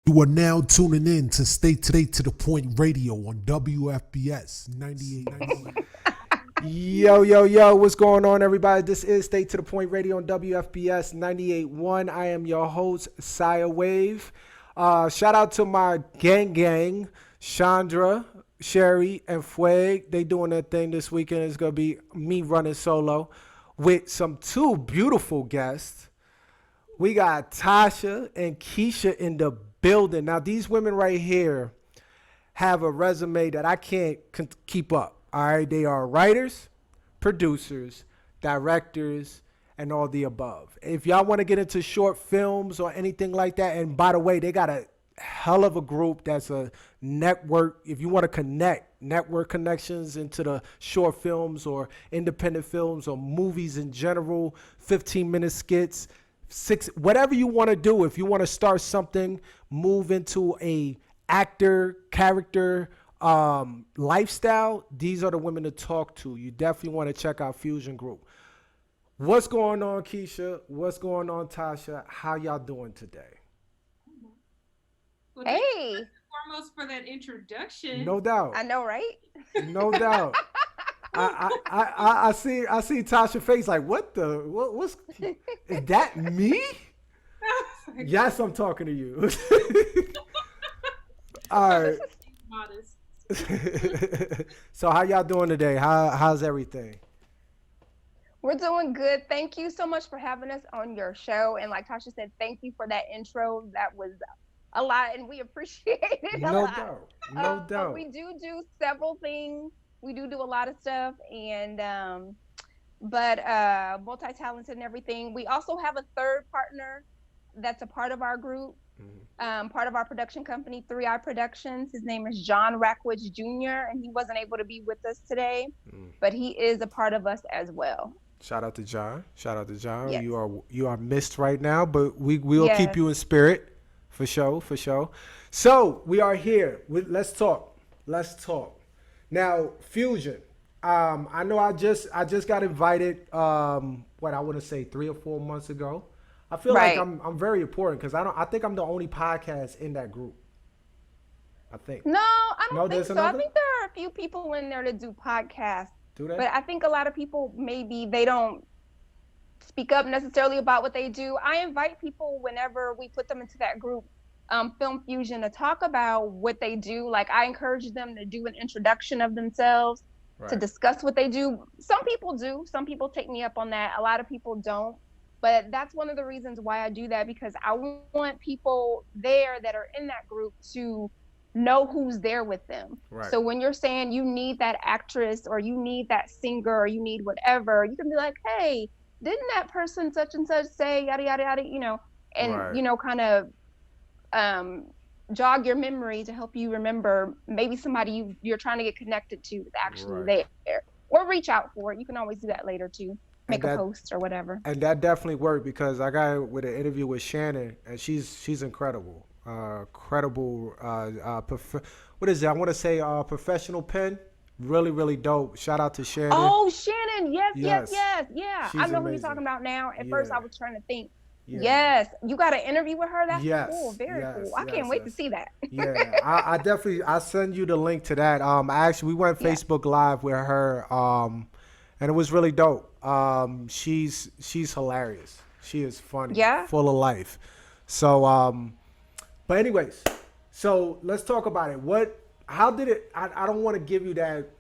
You are now tuning in to Stay to the Point Radio on WFBS 98.1. Yo, what's going on, everybody? This is Stay to the Point Radio on WFBS 98.1. I am your host, Sire Wave. Shout out to my gang, Chandra, Sherry, and Fueg. They doing their thing this weekend. It's going to be me running solo with some two beautiful guests. We got Tasha and Kisha in the building. Now, these women right here have a resume that I can't keep up. All right, they are writers, producers, directors, and all the above. If y'all want to get into short films or anything like that, and by the way, they got a hell of a group that's a network. If you want to connect, network connections into the short films or independent films or movies in general, 15-minute skits, whatever you want to do. If you want to start something, move into a actor, character, lifestyle, these are the women to talk to. You definitely want to check out Fusion Group. What's going on, Kisha? What's going on, Tasha? How y'all doing today? Well, hey, foremost for that introduction. No doubt. I know, right? No doubt. I see Tasha's face like, what's is that me? Yes, I'm talking to you. All right. Modest. So how y'all doing today? How's everything? We're doing good. Thank you so much for having us on your show. And like Tasha said, thank you for that intro. That was a lot, and we appreciate it a lot. No doubt. We do several things. We do a lot of stuff, and but multi-talented and everything. We also have a third partner that's a part of our group, part of our production company, 3i Productions. His name is John Rackwich Jr., and he wasn't able to be with us today, but he is a part of us as well. Shout out to John. Yes. You are missed right now, but we will keep you in spirit, for sure. So we are here. Let's talk. Now, Fusion. I know I just got invited. I want to say 3 or 4 months ago. I feel like I'm very important because I think I'm the only podcast in that group. I think. No, I don't think so. Another? I think there are a few people in there that do podcasts. Do they? But I think a lot of people, maybe they don't speak up necessarily about what they do. I invite people whenever we put them into that group, Film Fusion, to talk about what they do. Like, I encourage them to do an introduction of themselves, to discuss what they do. Some people do. Some people take me up on that. A lot of people don't. But that's one of the reasons why I do that, because I want people there that are in that group to know who's there with them. Right. So when you're saying you need that actress or you need that singer or you need whatever, you can be like, hey, didn't that person such and such say yada, yada, yada, and, kind of jog your memory to help you remember maybe somebody you're trying to get connected to is actually there. Or reach out for it. You can always do that later too. Make a post or whatever. And that definitely worked because I got with an interview with Shannon, and she's incredible. What is it? I want to say professional pen. Really, really dope. Shout out to Shannon. Oh, Shannon. Yes. Yeah. She's I know who amazing. you're talking about now. At first, I was trying to think. Yeah. Yes. You got an interview with her? That's cool. Very cool. I can't wait to see that. Yeah. I definitely, I'll send you the link to that. We went Facebook Live with her, and it was really dope. She's hilarious. She is funny. Yeah. Full of life. So, but anyways, so let's talk about it. How did it, I don't want to give you that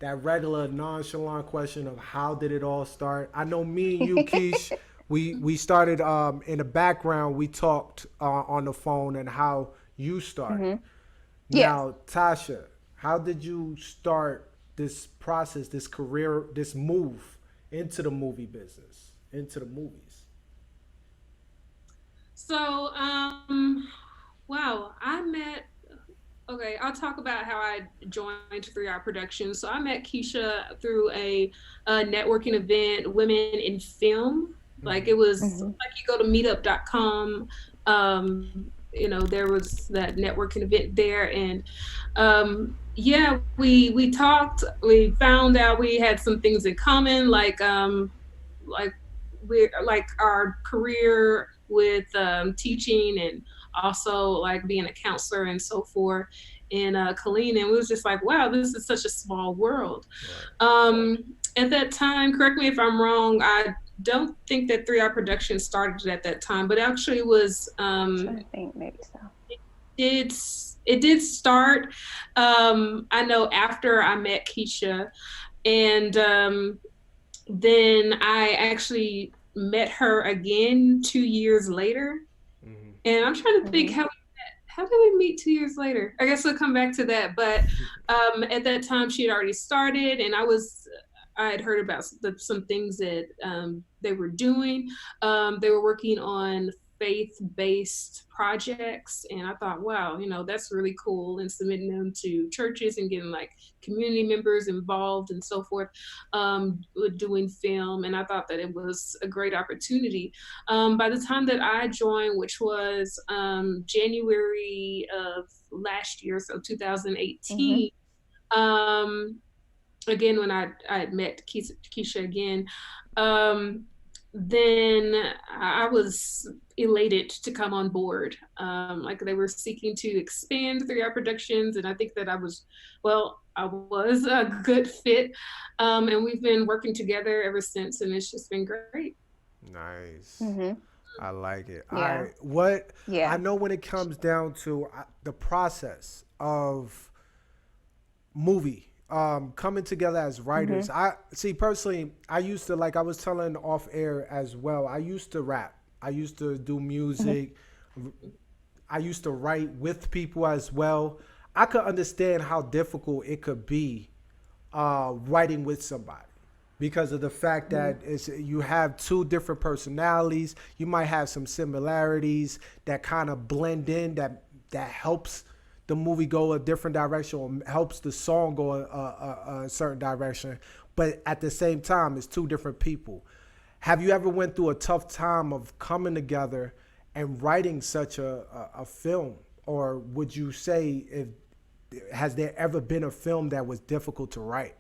regular nonchalant question of how did it all start. I know me and you, Keish, we started in the background. We talked on the phone and how you started. Now, Tasha, how did you start this process, this career, this move into the movie business, into the movies? So, I'll talk about how I joined 3i Productions. So I met Kisha through a networking event, Women in Film. Like it was like you go to meetup.com, there was that networking event there, and we talked. We found out we had some things in common, like our career with teaching and also like being a counselor and so forth in Killeen. And it was just like, wow, this is such a small world. Right. At that time, correct me if I'm wrong, I don't think that 3 Hour Production started at that time, but actually it was I think maybe so. It did start. I know after I met Kisha, and then I actually met her again 2 years later. Mm-hmm. And I'm trying to think how did we meet 2 years later? I guess we'll come back to that. But at that time, she had already started, and I had heard about some things that they were doing. They were working on faith-based projects, and I thought, wow, that's really cool, and submitting them to churches and getting like community members involved and so forth, with doing film. And I thought that it was a great opportunity. By the time that I joined, which was January of last year, so 2018, again, when I had met Kisha again, then I was elated to come on board. Like they were seeking to expand 3 Hour Productions, and I think that I was a good fit. And we've been working together ever since, and it's just been great. Nice. Mm-hmm. I like it. Yeah. I know when it comes down to the process of movie, coming together as writers. I see personally, I used to, like I was telling off air as well, I used to rap. I used to do music. I used to write with people as well. I could understand how difficult it could be writing with somebody because of the fact that you have 2 different personalities. You might have some similarities that kind of blend in, that helps the movie go a different direction or helps the song go a certain direction. But at the same time, it's 2 different people. Have you ever went through a tough time of coming together and writing such a film? Or would you say, has there ever been a film that was difficult to write?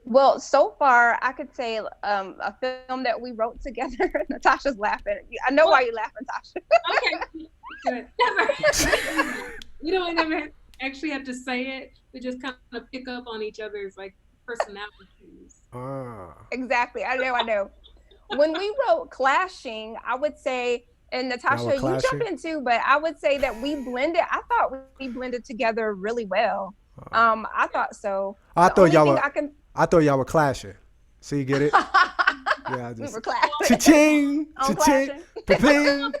Well, so far, I could say a film that we wrote together. Natasha's laughing. I know why you're laughing, Tasha. Okay. Never. I never actually have to say it. We just kind of pick up on each other's like personalities. Exactly. I know. When we wrote Clashing, I would say, and Natasha, you jump in too, but I would say that we blended. I thought we blended together really well. I thought so. I thought y'all were clashing. So you get it? Yeah, we were clashing. Cha-ching, cha-ching, pa-ping.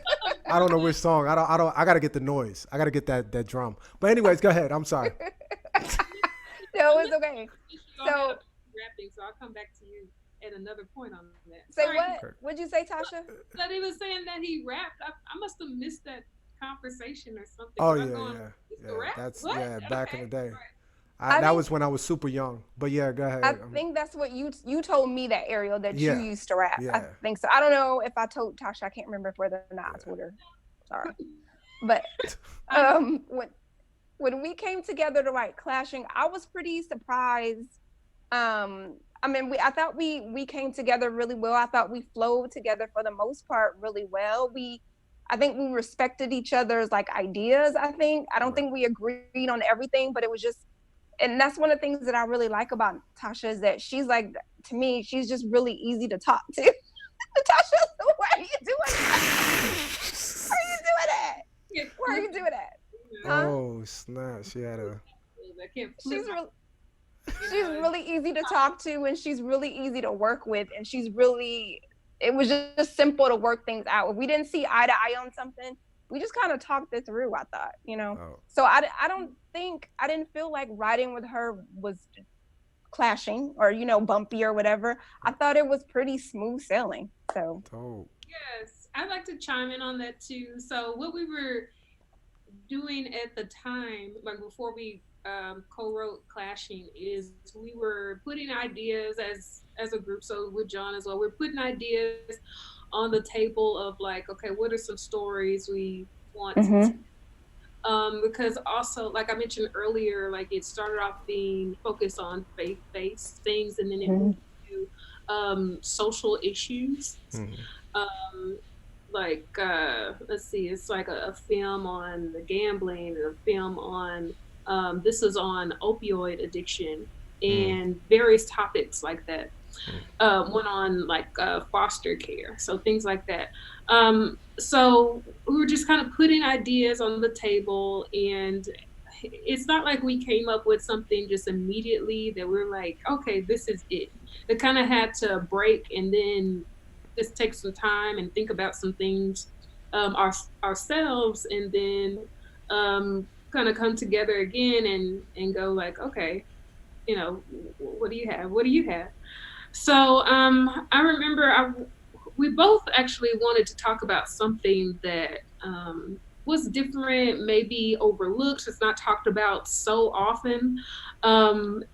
I don't know which song. I gotta get the noise. I gotta get that drum. But anyways, go ahead. I'm sorry. No, it's okay. So rapping, so I'll come back to you at another point on that. Say what? What'd you say, Tasha? That he was saying that he rapped. I must have missed that conversation or something. Oh yeah. That's back in the day. Right. That was when I was super young. But yeah, go ahead. I think that's what you told me that, Ariel, that you used to rap. Yeah. I think so. I don't know if I told Tasha. I can't remember whether or not I told her. Sorry. But when we came together to write Clashing, I was pretty surprised. I thought we came together really well. I thought we flowed together for the most part really well. I think we respected each other's like ideas. I don't think we agreed on everything, but it was just, and that's one of the things that I really like about Tasha is that she's like, to me, she's just really easy to talk to. Natasha, why are you doing that? Why are you doing that? Huh? Oh snap! She had a. She's really easy to talk to, and she's really easy to work with, and it was just simple to work things out. If we didn't see eye to eye on something, we just kind of talked it through, I thought, So I didn't feel like writing with her was clashing or, bumpy or whatever. I thought it was pretty smooth sailing. So. Dope. Yes, I'd like to chime in on that too. So what we were doing at the time, like before we co-wrote Clashing, is we were putting ideas as a group, so with John as well, we're putting ideas on the table of like, okay, what are some stories we want to because also, like I mentioned earlier, like it started off being focused on faith-based things, and then it moved to social issues. like let's see, it's like a film on the gambling and a film on this is on opioid addiction and various topics like that. One on like foster care, so things like that. So we were just kind of putting ideas on the table, and it's not like we came up with something just immediately that we're like, okay, this is it. It kind of had to break and then just take some time and think about some things ourselves, and then kind of come together again and go like, okay, what do you have? What do you have? So I remember we both actually wanted to talk about something that was different, maybe overlooked, it's not talked about so often. Um,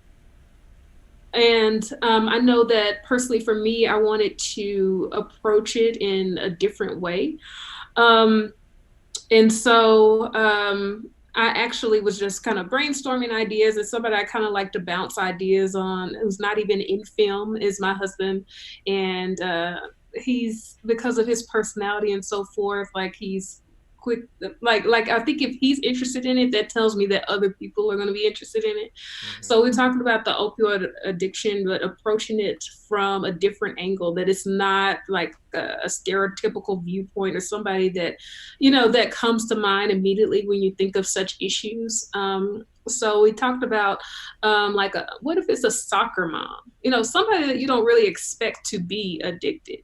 and I know that personally for me, I wanted to approach it in a different way. Um, and so I actually was just kind of brainstorming ideas, and somebody I kind of like to bounce ideas on who's not even in film is my husband. And he's, because of his personality and so forth, like he's quick, like I think if he's interested in it, that tells me that other people are going to be interested in it. So we're talking about the opioid addiction, but approaching it from a different angle, that it's not like a stereotypical viewpoint or somebody that, that comes to mind immediately when you think of such issues. So we talked about what if it's a soccer mom, somebody that you don't really expect to be addicted.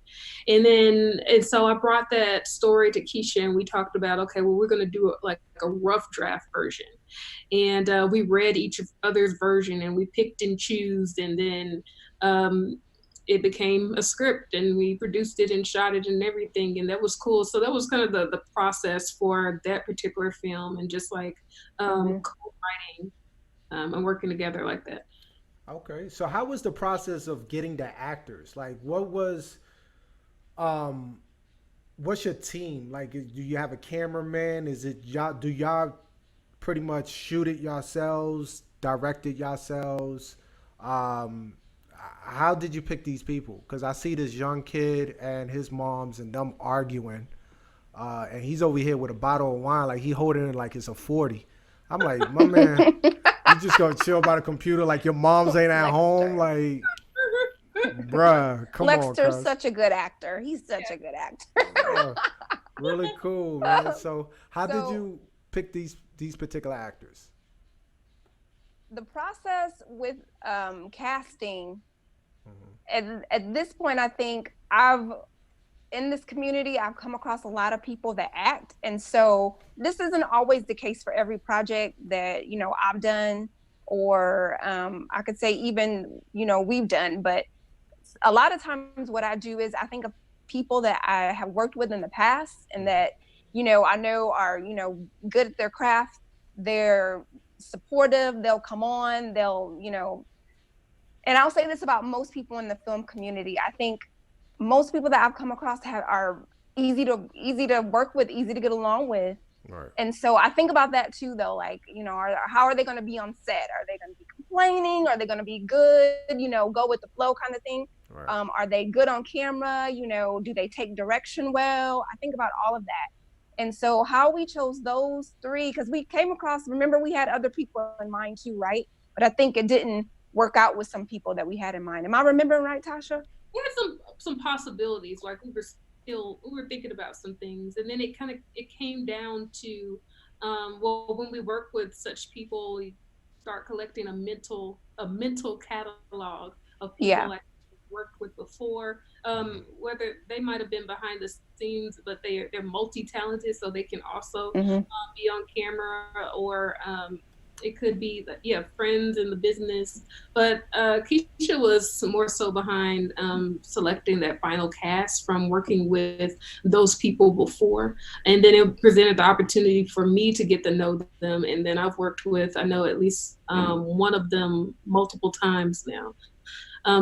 And so I brought that story to Kisha, and we talked about, okay, well, we're going to do like a rough draft version. And we read each other's version, and we picked and chose, and then it became a script, and we produced it and shot it and everything, and that was cool. So that was kind of the process for that particular film, and just like co-writing and working together like that. Okay. So how was the process of getting the actors? Like, um what's your team? Like, do you have a cameraman? Is it y'all? Do y'all pretty much shoot it yourselves, direct it yourselves? Um, how did you pick these people? Because I see this young kid and his moms and them arguing, and he's over here with a bottle of wine, like he holding it like it's a 40. I'm like, my man, you just gonna chill by the computer like your moms ain't at home, like, bruh, come on, Lexter's cuz. such a good actor. He's such a good actor. Uh, really cool, man. So, how did So you pick these particular actors? the process with casting, at this point, I think in this community, I've come across a lot of people that act. And so this isn't always the case for every project that, I've done, or I could say even, we've done. But a lot of times what I do is I think of people that I have worked with in the past, and that, I know are, good at their craft. They're supportive. They'll come on, and I'll say this about most people in the film community. I think most people that I've come across are easy to work with, easy to get along with. Right. And so I think about that too, though. Like, how are they going to be on set? Are they going to be complaining? Are they going to be good? Go with the flow kind of thing. Right. Are they good on camera? Do they take direction well? I think about all of that. And so how we chose those three, because we came across, remember, we had other people in mind too, right? But I think it didn't work out with some people that we had in mind. Am I remembering right, Tasha? We had some possibilities, like we were thinking about some things, and then it came down to when we work with such people, we start collecting a mental catalog of people like worked with before, whether they might have been behind the scenes, but they're multi-talented, so they can also be on camera, or it could be friends in the business. But Kisha was more so behind selecting that final cast from working with those people before. And then it presented the opportunity for me to get to know them. And then I've worked with, I know at least one of them multiple times now.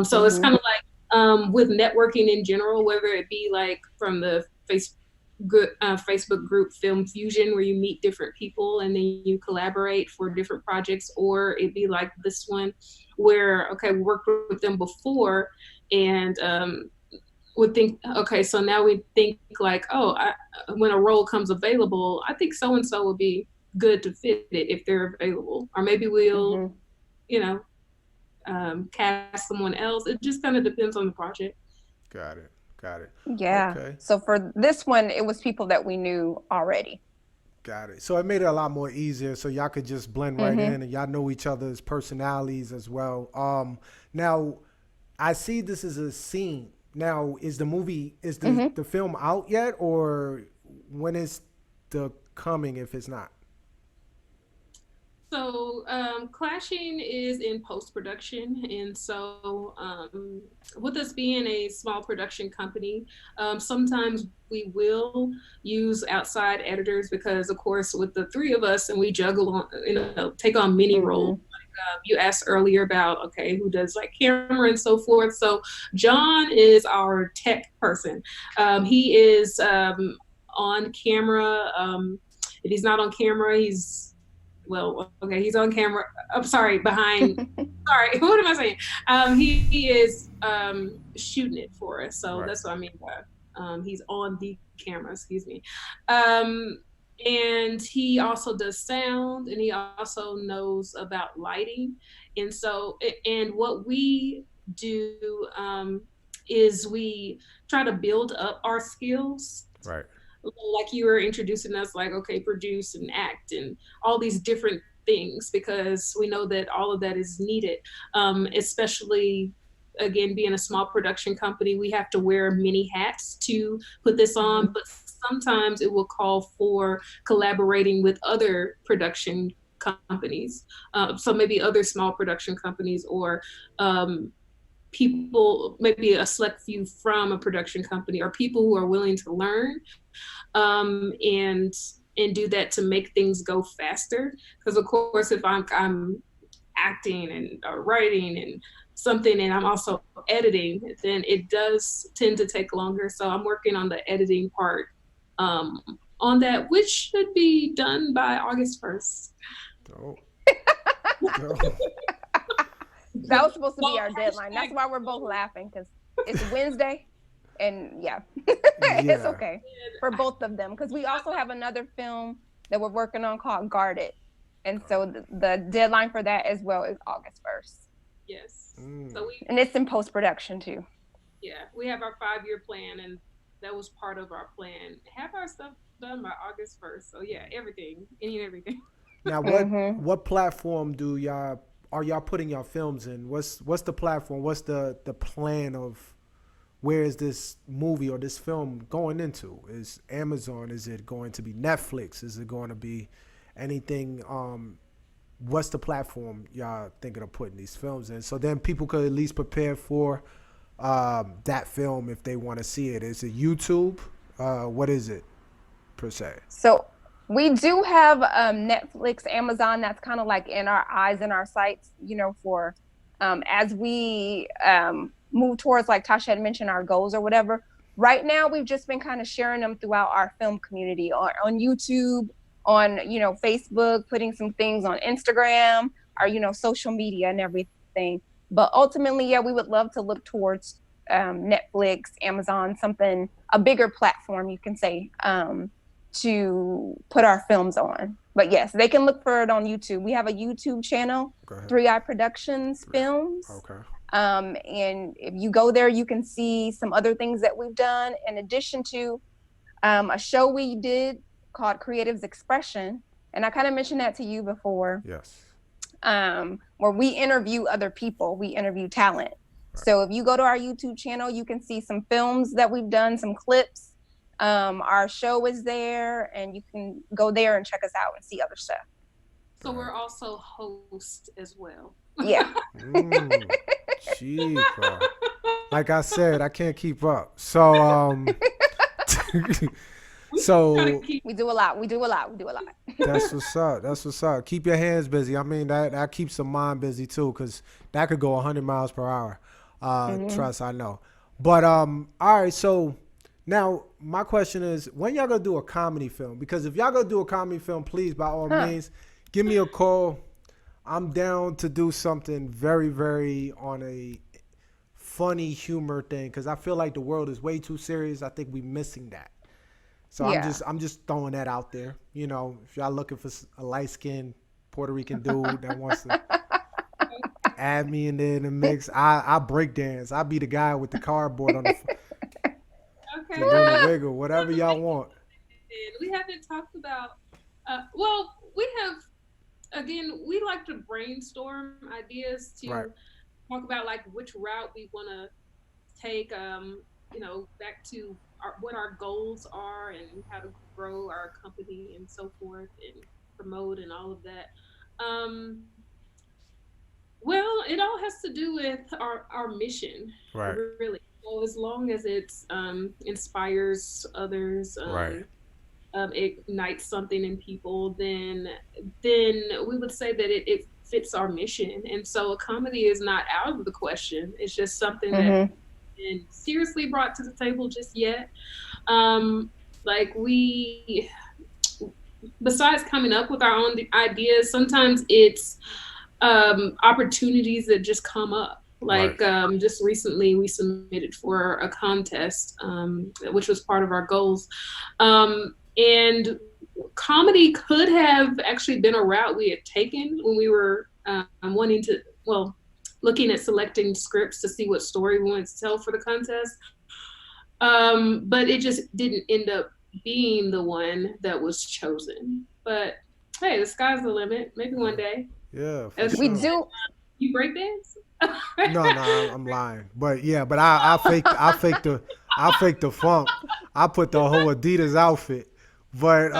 So it's kind of like with networking in general, whether it be like from the Facebook group Film Fusion, where you meet different people and then you collaborate for different projects, or it'd be like this one where, okay, we worked with them before, and would think, okay, so now we think like, oh, when a role comes available, I think so and so would be good to fit it if they're available, or maybe we'll, you know, cast someone else. It just kind of depends on the project. Got it. Yeah. Okay. So for this one, it was people that we knew already. Got it. So it made it a lot more easier, so y'all could just blend right in, and y'all know each other's personalities as well. Now, I see this is a scene. Now, is the film out yet, or when is the coming if it's not? So Clashing is in post-production, and so with us being a small production company, sometimes we will use outside editors because, of course, with the three of us and we juggle on, take on many roles. You asked earlier about, okay, who does like camera and so forth. So John is our tech person. He is on camera. If he's not on camera, he's on camera. I'm sorry, behind. Sorry, what am I saying? He is shooting it for us. So that's what I mean by he's on the camera. Excuse me. And he also does sound, and he also knows about lighting. And so, and what we do is we try to build up our skills. Right. Like you were introducing us, like, okay, produce and act and all these different things, because we know that all of that is needed, especially, again, being a small production company, we have to wear many hats to put this on, but sometimes it will call for collaborating with other production companies. So maybe other small production companies, or people, maybe a select few from a production company, or people who are willing to learn and do that to make things go faster. Because of course, if I'm acting and writing and something, and I'm also editing, then it does tend to take longer. So I'm working on the editing part on that, which should be done by August 1st. That was supposed to be our deadline. That's why we're both laughing, because it's Wednesday, and it's okay for both of them, because we also have another film that we're working on called Guarded, and so the deadline for that as well is August 1st. Yes. So and it's in post-production too. Yeah, we have our 5-year plan, and that was part of our plan. Have our stuff done by August 1st. So yeah, everything, any and everything. Now, what platform are y'all putting your films in? What's the platform? What's the plan of where is this movie or this film going into? Is Amazon? Is it going to be Netflix? Is it going to be anything? What's the platform y'all thinking of putting these films in? So then people could at least prepare for that film if they want to see it. Is it YouTube? What is it per se? So we do have Netflix, Amazon. That's kind of like in our eyes and our sights, for as we move towards, like Tasha had mentioned, our goals or whatever. Right now, we've just been kind of sharing them throughout our film community on YouTube, on, Facebook, putting some things on Instagram, our, social media and everything. But ultimately, we would love to look towards Netflix, Amazon, a bigger platform, you can say, to put our films on. But yes, they can look for it on YouTube. We have a YouTube channel, 3i Productions Films. Okay. And if you go there, you can see some other things that we've done, in addition to a show we did called Creative's Expression. And I kind of mentioned that to you before. Yes. Where we interview other people, we interview talent. Right. So if you go to our YouTube channel, you can see some films that we've done, some clips. Our show is there, and you can go there and check us out and see other stuff. So we're also hosts as well. Yeah. Gee, bro. Like I said, I can't keep up. So we do a lot. That's what's up. Keep your hands busy. I mean, that keeps the mind busy too, because that could go 100 miles per hour. Trust, I know. But all right, so now my question is, when y'all gonna do a comedy film? Because if y'all gonna do a comedy film, please, by all means, give me a call. I'm down to do something very, very on a funny humor thing, because I feel like the world is way too serious. I think we missing that. So Yeah. I'm just throwing that out there. You know, if y'all looking for a light skinned Puerto Rican dude that wants to add me in there in the mix, I break dance. I be the guy with the cardboard on the Okay. to do the wiggle, whatever y'all want. We haven't talked about. Well, we have. Again, we like to brainstorm ideas to Right. talk about like which route we want to take. Back to what our goals are and how to grow our company and so forth and promote and all of that. Um, well, it all has to do with our mission, Right. really. So as long as it inspires others, Right. ignites something in people, then we would say that it fits our mission. And so a comedy is not out of the question. It's just something that been seriously brought to the table just yet. Like we, besides coming up with our own ideas, sometimes it's opportunities that just come up. Like just recently, we submitted for a contest, which was part of our goals. And comedy could have actually been a route we had taken when we were looking at selecting scripts to see what story we wanted to tell for the contest. But it just didn't end up being the one that was chosen. But hey, the sky's the limit. Maybe one day. Yeah. We do. You break dance? No, I'm lying. But yeah, but I fake the funk. I put the whole Adidas outfit. But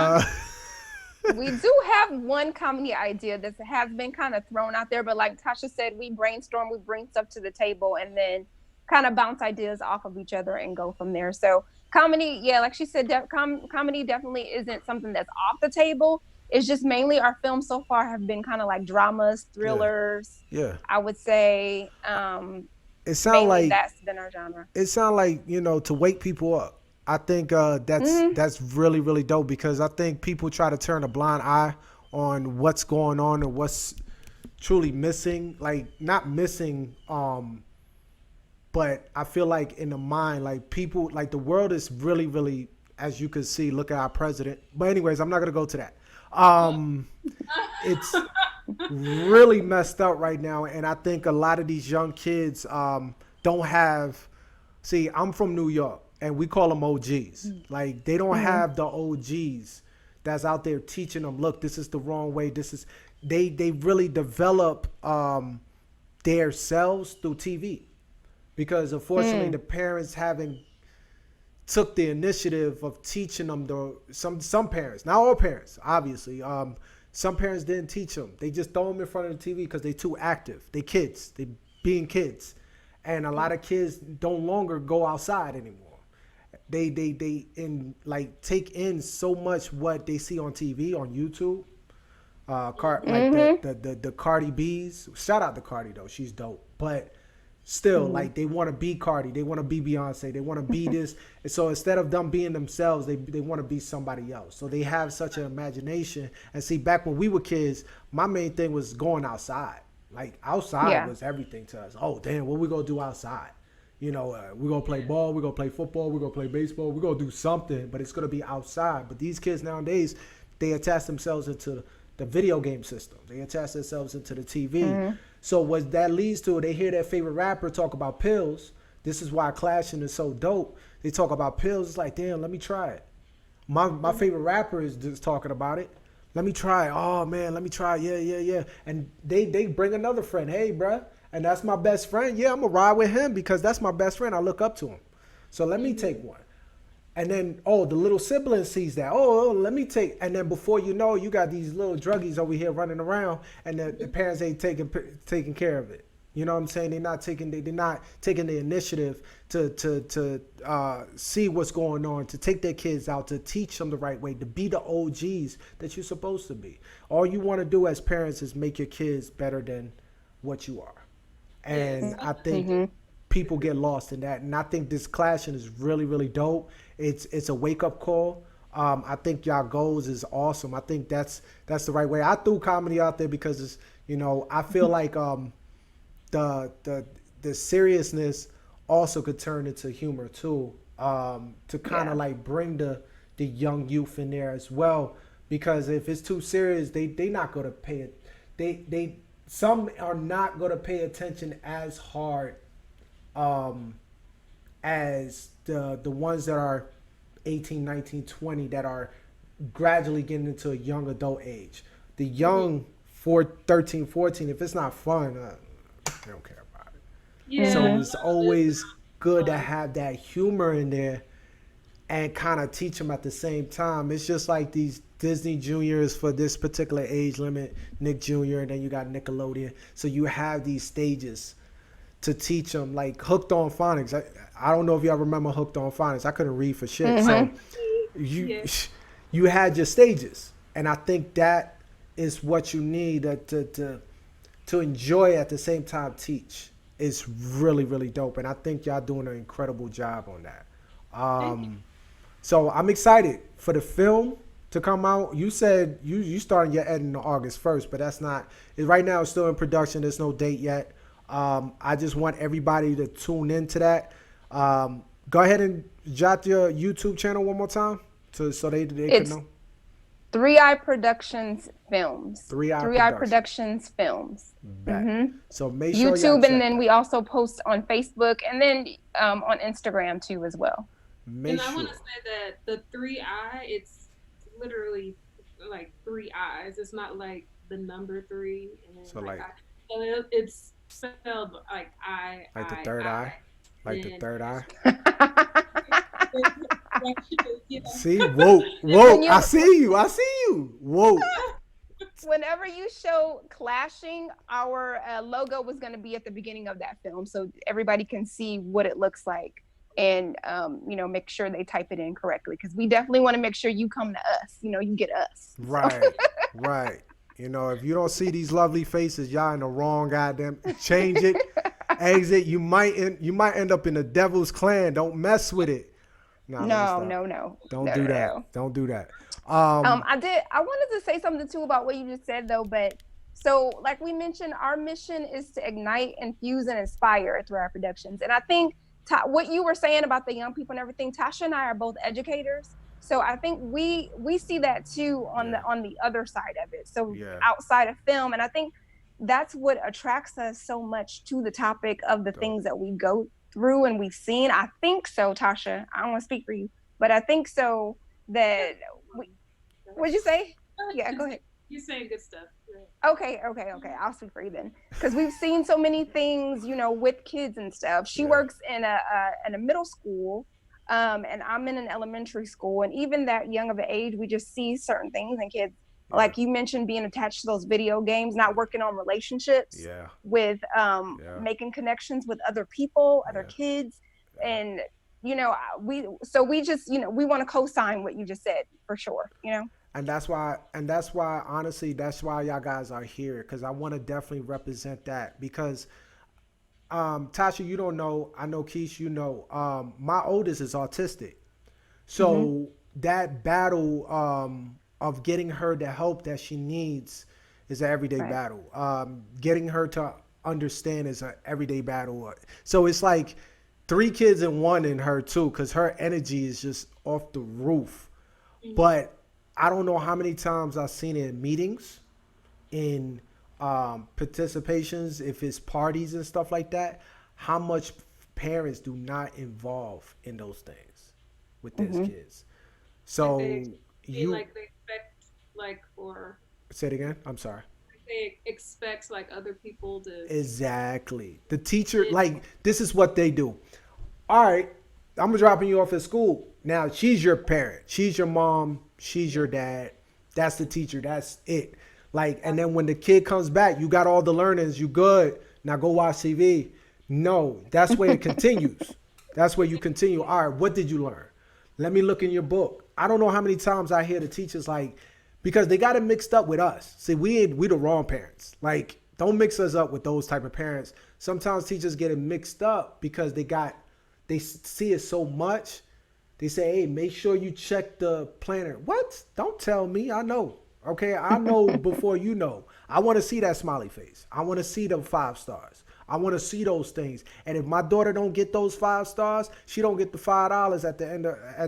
We do have one comedy idea that has been kind of thrown out there, but like Tasha said, we brainstorm, we bring stuff to the table, and then kind of bounce ideas off of each other and go from there. So comedy, yeah, like she said, comedy definitely isn't something that's off the table. It's just mainly our films so far have been kind of like dramas, thrillers. Yeah. I would say. It sounds like that's been our genre. It sounds like, to wake people up. I think that's really, really dope, because I think people try to turn a blind eye on what's going on and what's truly missing. Like, not missing, but I feel like in the mind, like people, like the world is really, really, as you can see, look at our president. But anyways, I'm not going to go to that. It's really messed up right now. And I think a lot of these young kids don't have, see, I'm from New York. And we call them OGs. Like, they don't have the OGs that's out there teaching them, look, this is the wrong way. This is, they really develop their selves through TV. Because unfortunately, the parents haven't took the initiative of teaching them. Some parents, not all parents, obviously. Some parents didn't teach them. They just throw them in front of the TV because they're too active. They kids. They being kids. And a lot of kids don't longer go outside anymore. They take in so much what they see on TV, on YouTube. Like the Cardi B's. Shout out to Cardi though, she's dope. But still, like they want to be Cardi, they want to be Beyonce, they want to be this. And so instead of them being themselves, they want to be somebody else. So they have such an imagination. And see, back when we were kids, my main thing was going outside. Like outside was everything to us. Oh damn, what we gonna do outside? We're going to play ball, we're going to play football, we're going to play baseball, we're going to do something, but it's going to be outside. But these kids nowadays, they attach themselves into the video game system. They attach themselves into the TV. So what that leads to, they hear their favorite rapper talk about pills. This is why Clashing is so dope. They talk about pills. It's like, damn, let me try it. My favorite rapper is just talking about it. Let me try it. Oh, man, let me try it. Yeah. And they bring another friend. Hey, bruh. And that's my best friend. Yeah, I'm going to ride with him because that's my best friend. I look up to him. So let me take one. And then, the little sibling sees that. Let me take. And then before you know, you got these little druggies over here running around, and the parents ain't taking care of it. You know what I'm saying? They're not taking the initiative to see what's going on, to take their kids out, to teach them the right way, to be the OGs that you're supposed to be. All you want to do as parents is make your kids better than what you are. And I think people get lost in that. And I think this Clashing is really, really dope. It's a wake-up call. I think y'all goals is awesome. I think that's the right way. I threw comedy out there because it's, I feel like the seriousness also could turn into humor too, to kind of like bring the young youth in there as well. Because if it's too serious, they not gonna pay it. They some are not gonna pay attention as hard as the ones that are 18, 19, 20 that are gradually getting into a young adult age. The young 13, 14, if it's not fun, they don't care about it. Yeah. So it's always good to have that humor in there and kind of teach them at the same time. It's just like these Disney Juniors for this particular age limit, Nick Jr., and then you got Nickelodeon. So you have these stages to teach them, like Hooked on Phonics. I don't know if y'all remember Hooked on Phonics. I couldn't read for shit. So you had your stages. And I think that is what you need to enjoy at the same time teach. It's really, really dope. And I think y'all doing an incredible job on that. So I'm excited for the film to come out. You said you starting your editing on August 1st, but that's not, right now it's still in production. There's no date yet. I just want everybody to tune into that. Go ahead and jot your YouTube channel one more time so they can know. 3i Productions Films. 3i Productions Films. So make sure YouTube, and then we also post on Facebook, and then on Instagram too as well. And I want to say that the 3i, it's literally like 3 eyes. It's not like the number 3. And then So like so it's spelled like I. Like the third eye? Like the third eye? See? Whoa. I see you. Whoa. Whenever you show Clashing, our logo was going to be at the beginning of that film, so everybody can see what it looks like, and make sure they type it in correctly, because we definitely want to make sure you come to us. You get us. Right. If you don't see these lovely faces, y'all in the wrong goddamn. Change it, exit. You might end up in the devil's clan. Don't mess with it. No. Don't do that. I wanted to say something too about what you just said though, but so like we mentioned, our mission is to ignite, infuse, and inspire through our productions. And I think what you were saying about the young people and everything, Tasha and I are both educators. So I think we see that too on the other side of it. So outside of film, and I think that's what attracts us so much to the topic of the things that we go through and we've seen. I think so, Tasha. I don't want to speak for you, but I think so that what'd you say? Yeah, go ahead. You're saying good stuff. Okay. I'll speak for you then, because we've seen so many things, with kids and stuff. She works in a middle school. And I'm in an elementary school, and even that young of an age, we just see certain things in kids. Like you mentioned, being attached to those video games, not working on relationships with making connections with other people, other kids. And, we just, we want to co-sign what you just said for sure, And that's why, honestly, that's why y'all guys are here. Cause I want to definitely represent that, because Tasha, you don't know, I know Keisha, my oldest is autistic. So that battle of getting her the help that she needs is an everyday battle. Getting her to understand is an everyday battle. So it's like 3 kids in one in her too, because her energy is just off the roof. But I don't know how many times I've seen it in meetings, in participations, if it's parties and stuff like that, how much parents do not involve in those things with their kids. So they expect for say it again. I'm sorry. They expect other people to exactly. The teacher, this is what they do. All right, I'm dropping you off at school. Now she's your parent. She's your mom. She's your dad. That's the teacher. That's it. And then when the kid comes back, you got all the learnings, you good. Now go watch TV. No, that's where it continues. That's where you continue. All right, what did you learn? Let me look in your book. I don't know how many times I hear the teachers because they got it mixed up with us. See, we the wrong parents. Don't mix us up with those type of parents. Sometimes teachers get it mixed up because they see it so much. They say, hey, make sure you check the planner. What? Don't tell me. I know. Okay, I know before you know. I want to see that smiley face. I want to see them 5 stars. I want to see those things. And if my daughter don't get those 5 stars, she don't get the $5 at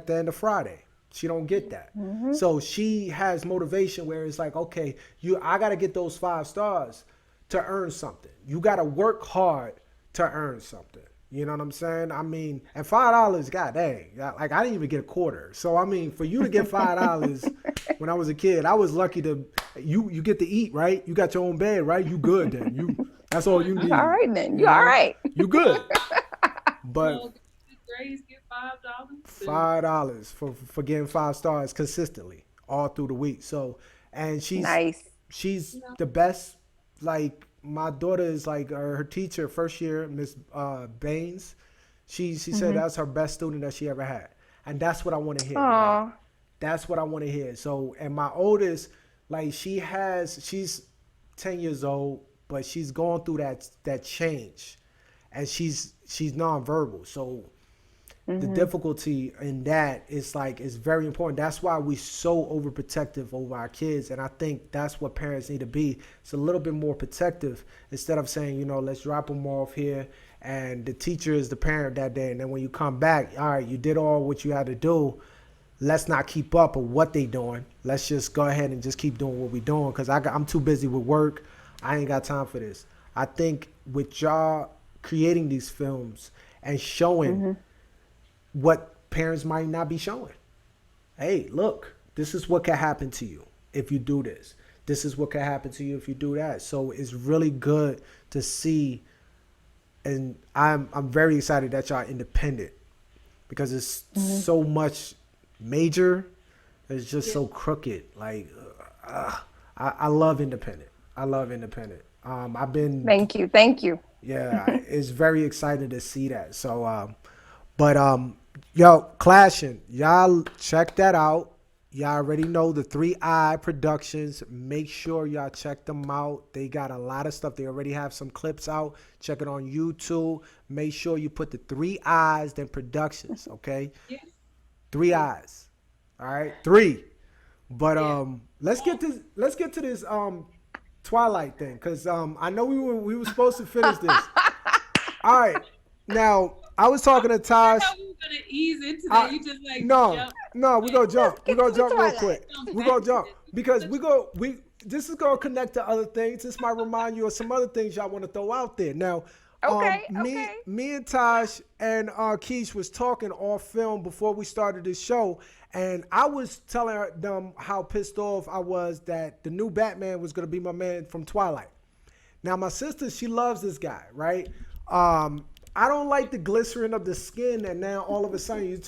the end of Friday. She don't get that. So she has motivation where it's like, okay, I got to get those 5 stars to earn something. You got to work hard to earn something. You know what I'm saying? I mean, and $5, god dang, like I didn't even get a quarter. So I mean, for you to get $5 when I was a kid, I was lucky to. You get to eat, right? You got your own bed, right? You good then. That's all you need. All right then, you all right. You good. But Get $5. $5 for getting 5 stars consistently all through the week. So, and she's the best. Like my daughter is like her teacher first year, Miss Baines. She said that's her best student that she ever had, and that's what I want to hear. Right? That's what I want to hear. So, and my oldest, like she's 10 years old, but she's going through that change, and she's nonverbal. So the difficulty in that is like it's very important. That's why we so overprotective over our kids, and I think that's what parents need to be. It's a little bit more protective instead of saying, let's drop them off here, and the teacher is the parent that day, and then when you come back, all right, you did all what you had to do. Let's not keep up with what they doing. Let's just go ahead and just keep doing what we doing because I'm too busy with work. I ain't got time for this. I think with y'all creating these films and showing what parents might not be showing. Hey, look, this is what can happen to you if you do this. This is what can happen to you if you do that. So it's really good to see, and I'm very excited that y'all independent because it's so much major. It's just so crooked. Like, I love independent. I love independent. I've been. Thank you. Yeah, it's very exciting to see that. So, yo, Clashing, y'all check that out. Y'all already know the 3i Productions. Make sure y'all check them out. They got a lot of stuff. They already have some clips out. Check it on YouTube. Make sure you put the 3 I's then Productions, okay? Yeah. 3 I's. All right, 3. But let's get to this Twilight thing because I know we were supposed to finish this. All right, now I was talking to Tosh. We were gonna ease into that. You just like no, we gonna jump. We gonna jump real quick. We gonna jump because this is gonna connect to other things. This might remind you of some other things y'all want to throw out there. Now, me and Tosh and Kisha was talking off film before we started this show, and I was telling them how pissed off I was that the new Batman was gonna be my man from Twilight. Now, my sister, she loves this guy, right? I don't like the glycerin of the skin, and now all of a sudden you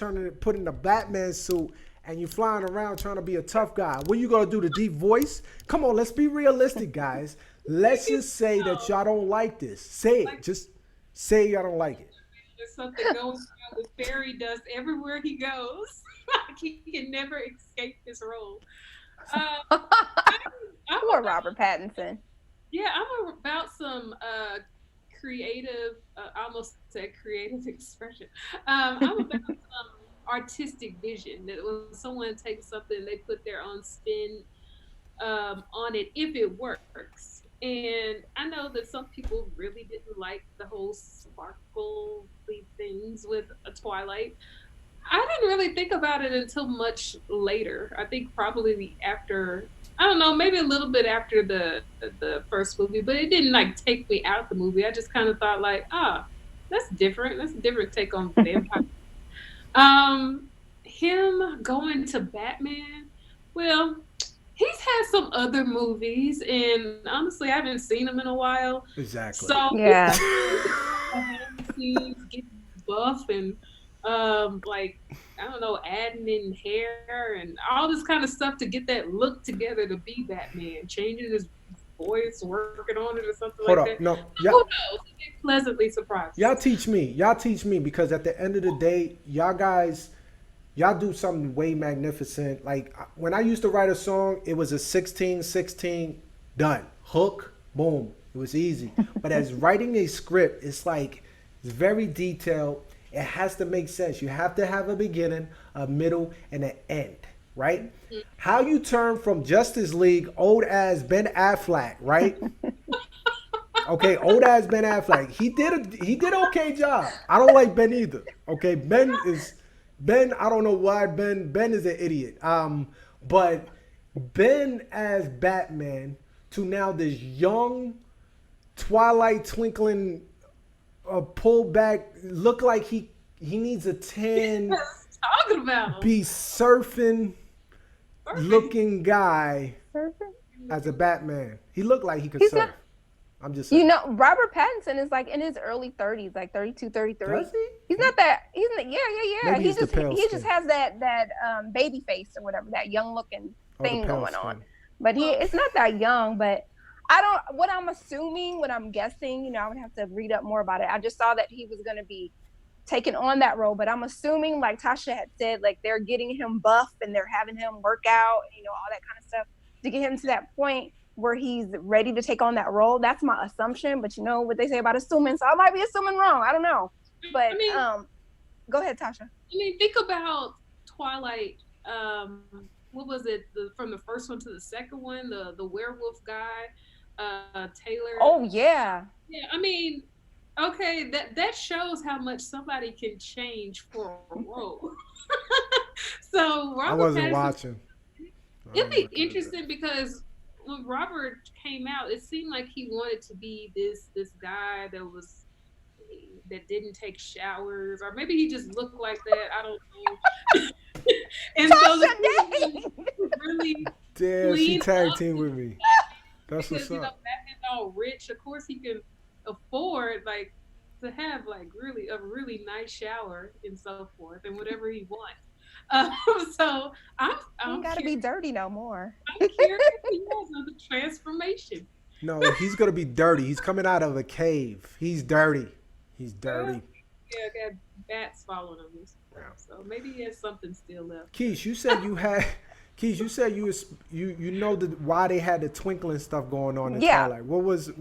put in a Batman suit and you're flying around trying to be a tough guy. What are you gonna do? The deep voice? Come on, let's be realistic, guys. Let's just say that y'all don't like this. Say it. Just say y'all don't like it. There's something going on with fairy dust everywhere he goes. He can never escape his role. Poor Robert Pattinson. Yeah, I'm about some creative, I almost said creative expression. I'm about some artistic vision that when someone takes something, they put their own spin on it if it works. And I know that some people really didn't like the whole sparkly things with a Twilight. I didn't really think about it until much later. I think probably after, I don't know, maybe a little bit after the first movie, but it didn't like take me out the movie. I just kind of thought like, that's different. That's a different take on vampire. Him going to Batman, well, he's had some other movies, and honestly, I haven't seen him in a while. Exactly. So yeah, he's getting buff and like I don't know, adding in hair and all this kind of stuff to get that look together to be Batman, changing his voice, working on it or something Hold like up. that. No, Who knows? It pleasantly surprised. Y'all teach me because at the end of the day, y'all do something way magnificent. Like when I used to write a song, it was a 16-16 done. Hook, boom. It was easy. But as writing a script, it's like it's very detailed. It has to make sense. You have to have a beginning, a middle, and an end, right? Mm-hmm. How you turn from Justice League, old as Ben Affleck, right? Okay, old ass Ben Affleck. He did okay job. I don't like Ben either. Okay, Ben. I don't know why Ben is an idiot. But Ben as Batman to now this young Twilight twinkling, pull back, look like he needs a tan, Talking about be surfing looking guy as a Batman. He looked like he could surf. I'm just saying. You know, Robert Pattinson is like in his early 30s, like 32, 33. Does he? He's not that. Yeah. Maybe he's the pale He just skin. has that baby face or whatever, that young looking thing the pale going skin. on. But it's not that young. But what I'm assuming, what I'm guessing, you know, I would have to read up more about it. I just saw that he was going to be taking on that role, but I'm assuming, like Tasha had said, like they're getting him buff and they're having him work out, you know, all that kind of stuff to get him to that point where he's ready to take on that role. That's my assumption, but you know what they say about assuming, so I might be assuming wrong. I don't know. But I mean, go ahead, Tasha. I mean, think about Twilight. What was it? From the first one to the second one, the werewolf guy, Taylor. Oh yeah. Yeah, I mean, okay, that shows how much somebody can change for a role. So Robert I wasn't Pattinson, watching. It'd be interesting because when Robert came out, it seemed like he wanted to be this guy that didn't take showers, or maybe he just looked like that. I don't know. And so really Damn, she clean tag up team with me. That's because what's up. Batman's all rich. Of course, he can afford like to have like a really nice shower and so forth, and whatever he wants. So I'm gotta be dirty no more. I'm curious he has the transformation. No, he's gonna be dirty. He's coming out of a cave. He's dirty. He's dirty. Yeah, I got bats following him and stuff. So maybe he has something still left. Keish, you said you had. Keish, you said you know why they had the twinkling stuff going on in Twilight. What was?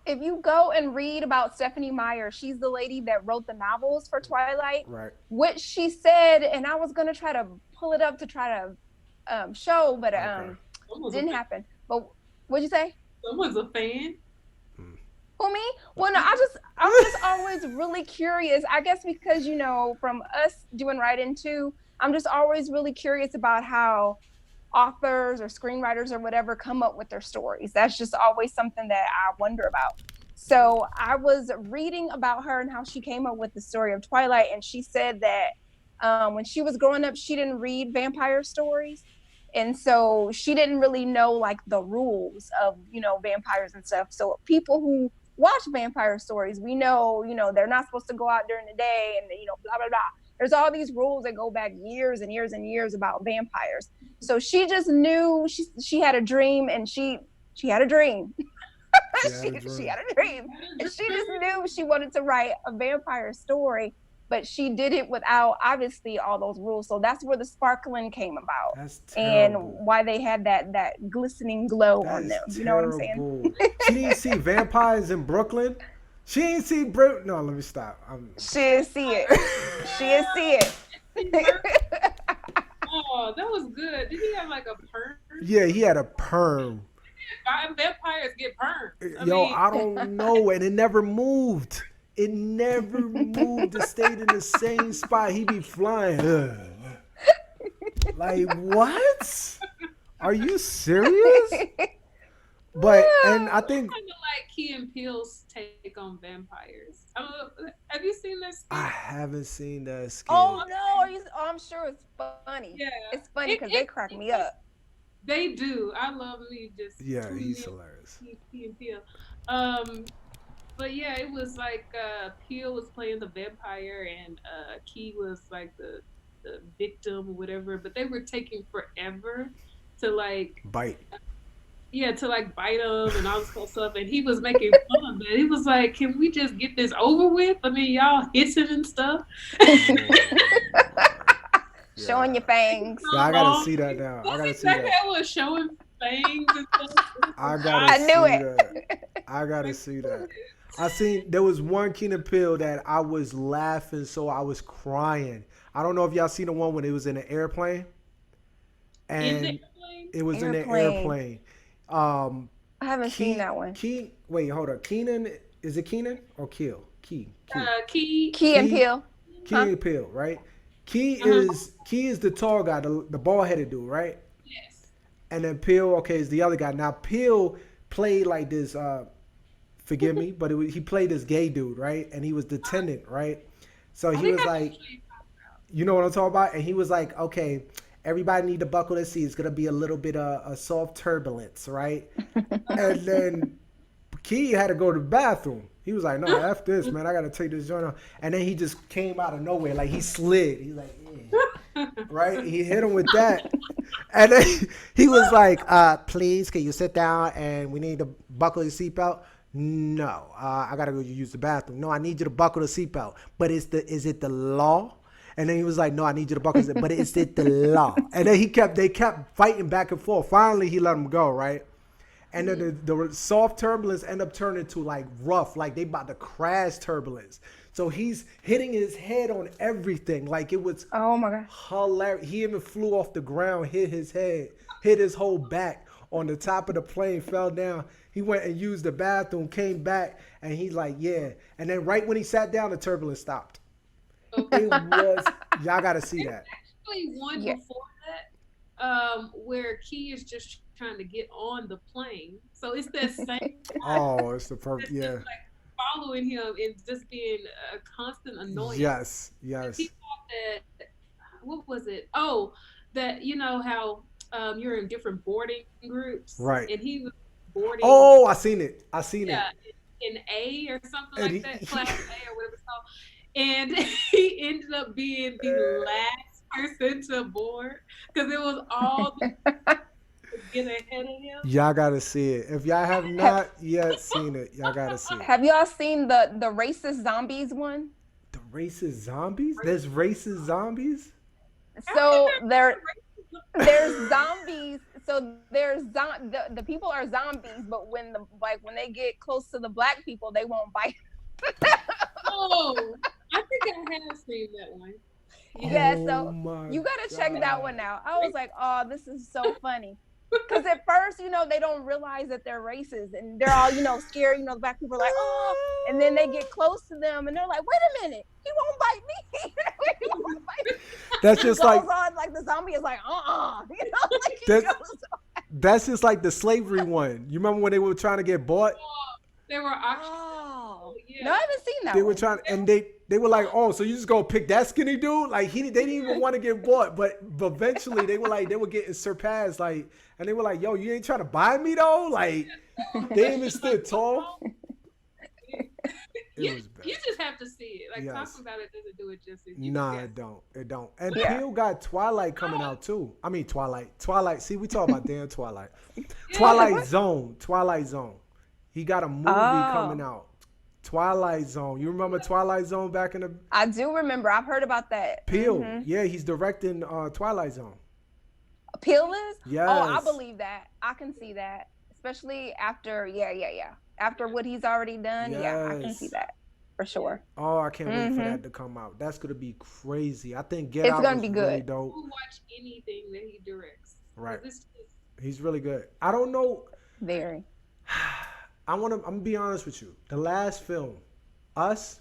If you go and read about Stephanie Meyer, she's the lady that wrote the novels for Twilight. Right. What she said, and I was gonna try to pull it up to try to show, but didn't happen. But what'd you say? Someone's a fan. Who, me? Well, no, I'm just always really curious. I guess because, you know, from us doing writing too, I'm just always really curious about how authors or screenwriters or whatever come up with their stories. That's just always something that I wonder about. So I was reading about her and how she came up with the story of Twilight, and she said that when she was growing up, she didn't read vampire stories. And so she didn't really know like the rules of, you know, vampires and stuff. So people who watch vampire stories, we know, you know, they're not supposed to go out during the day and, you know, blah, blah, blah. There's all these rules that go back years and years and years about vampires. So she just knew she had a dream, and she had a dream. She had a dream. And she just knew she wanted to write a vampire story, but she did it without obviously all those rules. So that's where the sparkling came about. That's and terrible. Why they had that glistening glow on them. You know what I'm saying? She didn't see vampires in Brooklyn. She ain't see No, let me stop. She didn't see it. She didn't see it. Oh, that was good. Did he have like a perm? Yeah, he had a perm. Vampires get perms. I don't know, and it never moved. It never moved. It stayed in the same spot. He be flying. Like, what? Are you serious? But, and I think kind of like Key and Peele's take on vampires. Have you seen that skit? I haven't seen that skit. Oh no! I'm sure it's funny. Yeah, it's funny because they crack me up. They do. I love me just. Yeah, he's hilarious. Key and Peele. But yeah, it was like Peele was playing the vampire and Key was like the victim or whatever. But they were taking forever to like bite. Yeah, to like bite him and all this kind of stuff. And he was making fun of it. He was like, "Can we just get this over with? I mean, y'all hissing and stuff." Showing your fangs. Yeah, I gotta see that now. I gotta see that. That was showing fangs and stuff. I knew it. That. I gotta see that. I seen there was one Key and Peele that I was laughing so I was crying. I don't know if y'all seen the one when it was in an airplane. And it was in an airplane. I haven't seen that one. Wait, hold on. Keenan, is it Keenan or Keel? Key. Key and Peele. Key and Peele, right? Key Uh-huh. is the tall guy, the bald headed dude, right? Yes. And then Peele, okay, is the other guy. Now Peele played like this. Forgive me, but he played this gay dude, right? And he was the tenant, right? So he was like, you know what I'm talking about? And he was like, okay, everybody need to buckle their seats. It's gonna be a little bit of a soft turbulence, right? And then Key had to go to the bathroom. He was like, no, F this, man. I got to take this joint off. And then he just came out of nowhere. Like, he slid. He's like, yeah. Right? He hit him with that. And then he was like, please, can you sit down and we need to buckle your seatbelt? No, I got to go use the bathroom. No, I need you to buckle the seatbelt. But is it the law? And then he was like, no, I need you to buckle it. But is it the law? And then they kept fighting back and forth. Finally, he let him go, right? And then the soft turbulence end up turning to like rough, like they about to crash turbulence. So he's hitting his head on everything. Like it was Oh my god. hilarious. He even flew off the ground, hit his head, hit his whole back on the top of the plane, fell down. He went and used the bathroom, came back, and he's like, yeah. And then right when he sat down, the turbulence stopped. It was, y'all got to see that. Actually, one before that, where Key is just trying to get on the plane. So it's that same Oh, it's the perfect, yeah. just like following him and just being a constant annoyance. Yes. He thought that, what was it? Oh, that, you know how you're in different boarding groups. Right. And he was boarding. Oh, I seen it. Yeah, in A or something like that, class A or whatever it's called. And he ended up being the last person to board because it was all the get ahead of him. Y'all gotta see it. If y'all have not yet seen it, y'all gotta see it. Have y'all seen the racist zombies one? The racist zombies? There's racist zombies? So there's zombies. So the people are zombies, but when they get close to the black people, they won't bite. Oh, I think I have seen that one. Yeah, so you gotta check that one out. I was like, oh, this is so funny. Because at first, they don't realize that they're racist and they're all, scared. The black people are like, oh, and then they get close to them and they're like, wait a minute, he won't bite me. He won't bite me. That's just like the zombie is like, that's just like the slavery one. You remember when they were trying to get bought? They were actually. Oh, yeah. No, I haven't seen that. They were trying, and they were like, oh, so you just go pick that skinny dude? Like they didn't even want to get bought, but eventually they were getting surpassed, like, and they were like, yo, you ain't trying to buy me though? Like they even stood tall. You just have to see it. Like talking about it doesn't do it justice. Nah, it don't. And Peele got Twilight coming out too. I mean Twilight. See, we talk about damn Twilight. Twilight Zone. He got a movie coming out. Twilight Zone. You remember Twilight Zone back in the... I do remember. I've heard about that. Peele. Yeah, he's directing Twilight Zone. Peele is? Yes. Oh, I believe that. I can see that. Especially after, after what he's already done. Yes. Yeah, I can see that. For sure. Oh, I can't wait for that to come out. That's going to be crazy. I think Get It's Out gonna was be really good. dope. We'll watch anything that he directs. Right. He's really good. I don't know... Very. I'm gonna be honest with you. The last film, Us.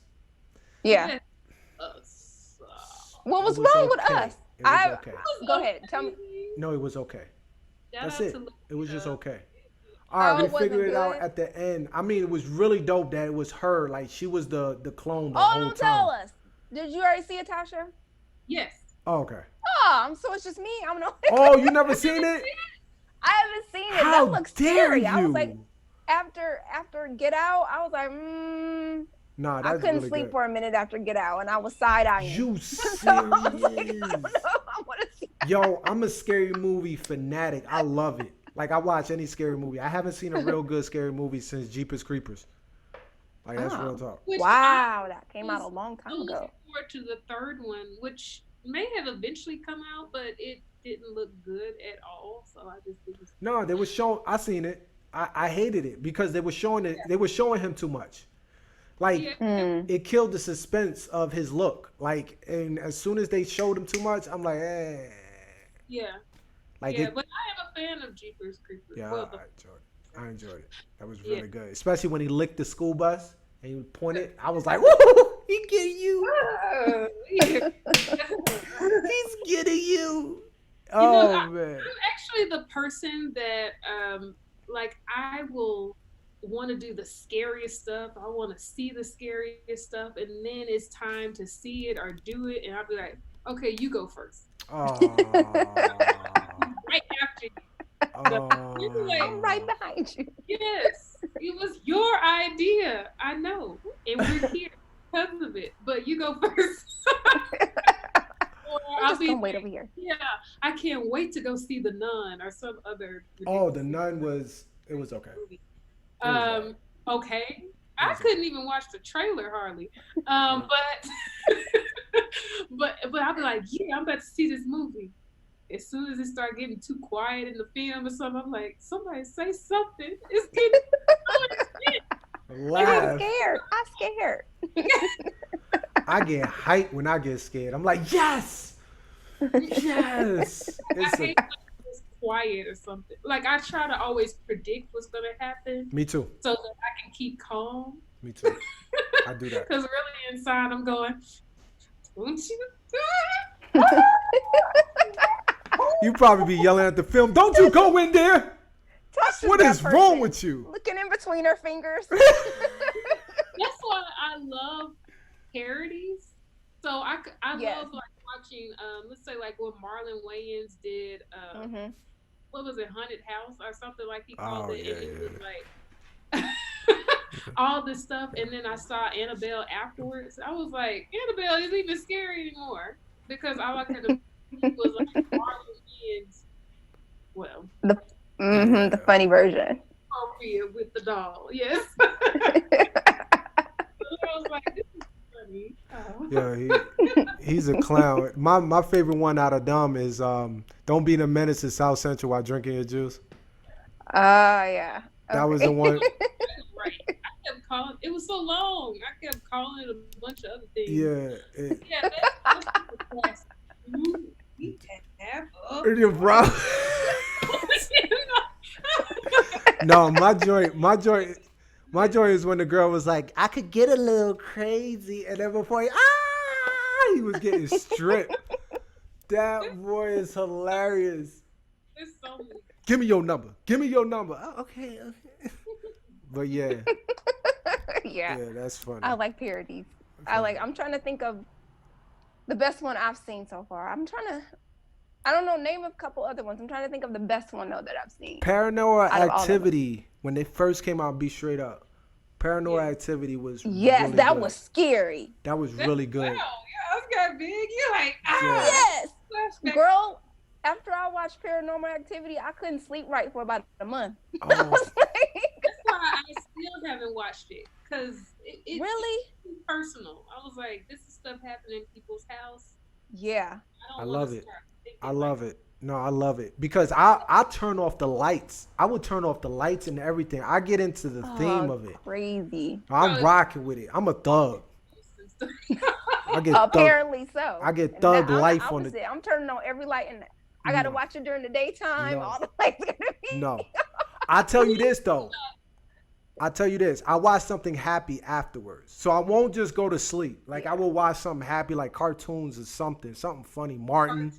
Yeah. Us. What was wrong with Us? It was okay. Go ahead. Tell me. No, it was okay. That's it. It was just okay. Oh, All right, it we figured wasn't it out good? at the end. I mean, it was really dope that it was her. Like she was the clone the whole Don't time. tell us. Did you already see it, Tasha? Yes. Oh, okay. Oh, so it's just me. I don't know. Oh, you never seen it? I haven't seen it. How That looks dare scary. you? I was like, after Get Out, I was like, Nah, that's I couldn't really sleep good. for a minute after Get Out, and I was side-eyeing. You So I was like, I serious? don't know if I want to see that. Yo, I'm a scary movie fanatic. I love it. Like I watch any scary movie. I haven't seen a real good scary movie since Jeepers Creepers. Like that's real talk. Wow, that came out a long time I'm ago. looking forward to the third one, which may have eventually come out, but it didn't look good at all. So I just didn't. No, they were showing. I seen it. I hated it because they were showing it. They were showing him too much. Like it killed the suspense of his look. Like, and as soon as they showed him too much, I'm like, eh. Yeah. Like yeah, but I am a fan of Jeepers Creepers. Yeah, Well, all right, Jordan. I enjoyed it. That was Yeah. really good, especially when he licked the school bus and he pointed. I was like, "Woo! He getting you. Yeah. He's getting you." You know, Oh man. I'm actually the person that, like, I will want to do the scariest stuff. I want to see the scariest stuff, and then it's time to see it or do it, and I'll be like, okay, you go first. Oh. Right after you. Oh. Like, I'm right behind you. yes, it was your idea. I know, and we're here because of it. But you go first. Or I'm I'll just be gonna wait like, over here. yeah, I can't wait to go see The Nun or some other Oh, ridiculous the nun was. It was okay. movie. It was alright. Okay. It I was couldn't even watch the trailer hardly. But but I'll be like, yeah, I'm about to see this movie. As soon as it start getting too quiet in the film or something, I'm like, somebody say something. It's getting I'm Laugh. scared. I'm scared. I get hyped when I get scared. I'm like, yes, yes. I It's a, hate when it's quiet or something. Like I try to always predict what's gonna happen me too. so that I can keep calm. Me too. I do that. Because really inside I'm going, don't you? You probably be yelling at the film. Don't you go in there? Tasha's What that is wrong person with you? looking in between her fingers. That's why I love parodies. So I Yes. love like watching, let's say like when Marlon Wayans did, Mhm. what was it, Haunted House or something like he called Oh, it, yeah, and it yeah. was like all this stuff, and then I saw Annabelle afterwards. I was like, Annabelle isn't even scary anymore because all I could have was like Marlon Wayans. Well, The funny version. appropriate with the doll, yes. I was like, this is funny. Oh. Yeah, he's a clown. My favorite one out of dumb is don't be the menace to South Central while drinking your juice. Yeah. That was the one. Right. I kept calling. It was so long. I kept calling it a bunch of other things. Yeah. Yeah, that's the classic. We have up. Bro. No, my joy is when the girl was like, I could get a little crazy, and then before he was getting stripped. That boy is hilarious. There's so many. Give me your number. Oh, okay. But yeah, Yeah. that's funny. I like parodies. I'm trying to think of the best one I've seen so far. I don't know, name a couple other ones. I'm trying to think of the best one though that I've seen. Paranormal Out of all of them. Activity, when they first came out, be straight up. Paranormal Activity was Yes, really that good. was scary. That was really good. Wow, your eyes got big. You're like, Yeah. Yes. flashback. Girl, after I watched Paranormal Activity, I couldn't sleep right for about a month. I Oh, was like, That's why I still haven't watched it because it's really? too personal. I was like, this is stuff happening in people's house. Yeah. I don't love wanna it. start thinking I love it. No, I love it because I turn off the lights. I would turn off the lights and everything. I get into the theme of it. Crazy. I'm rocking with it. I'm a thug. I get thug. Apparently so. I get And thug I'm the life on it. opposite. I'm turning on every light, and I gotta No. watch it during the daytime. No. All the lights are gonna be. No, I tell you this though. I watch something happy afterwards, so I won't just go to sleep. Like I will watch something happy, like cartoons or something funny. Martin,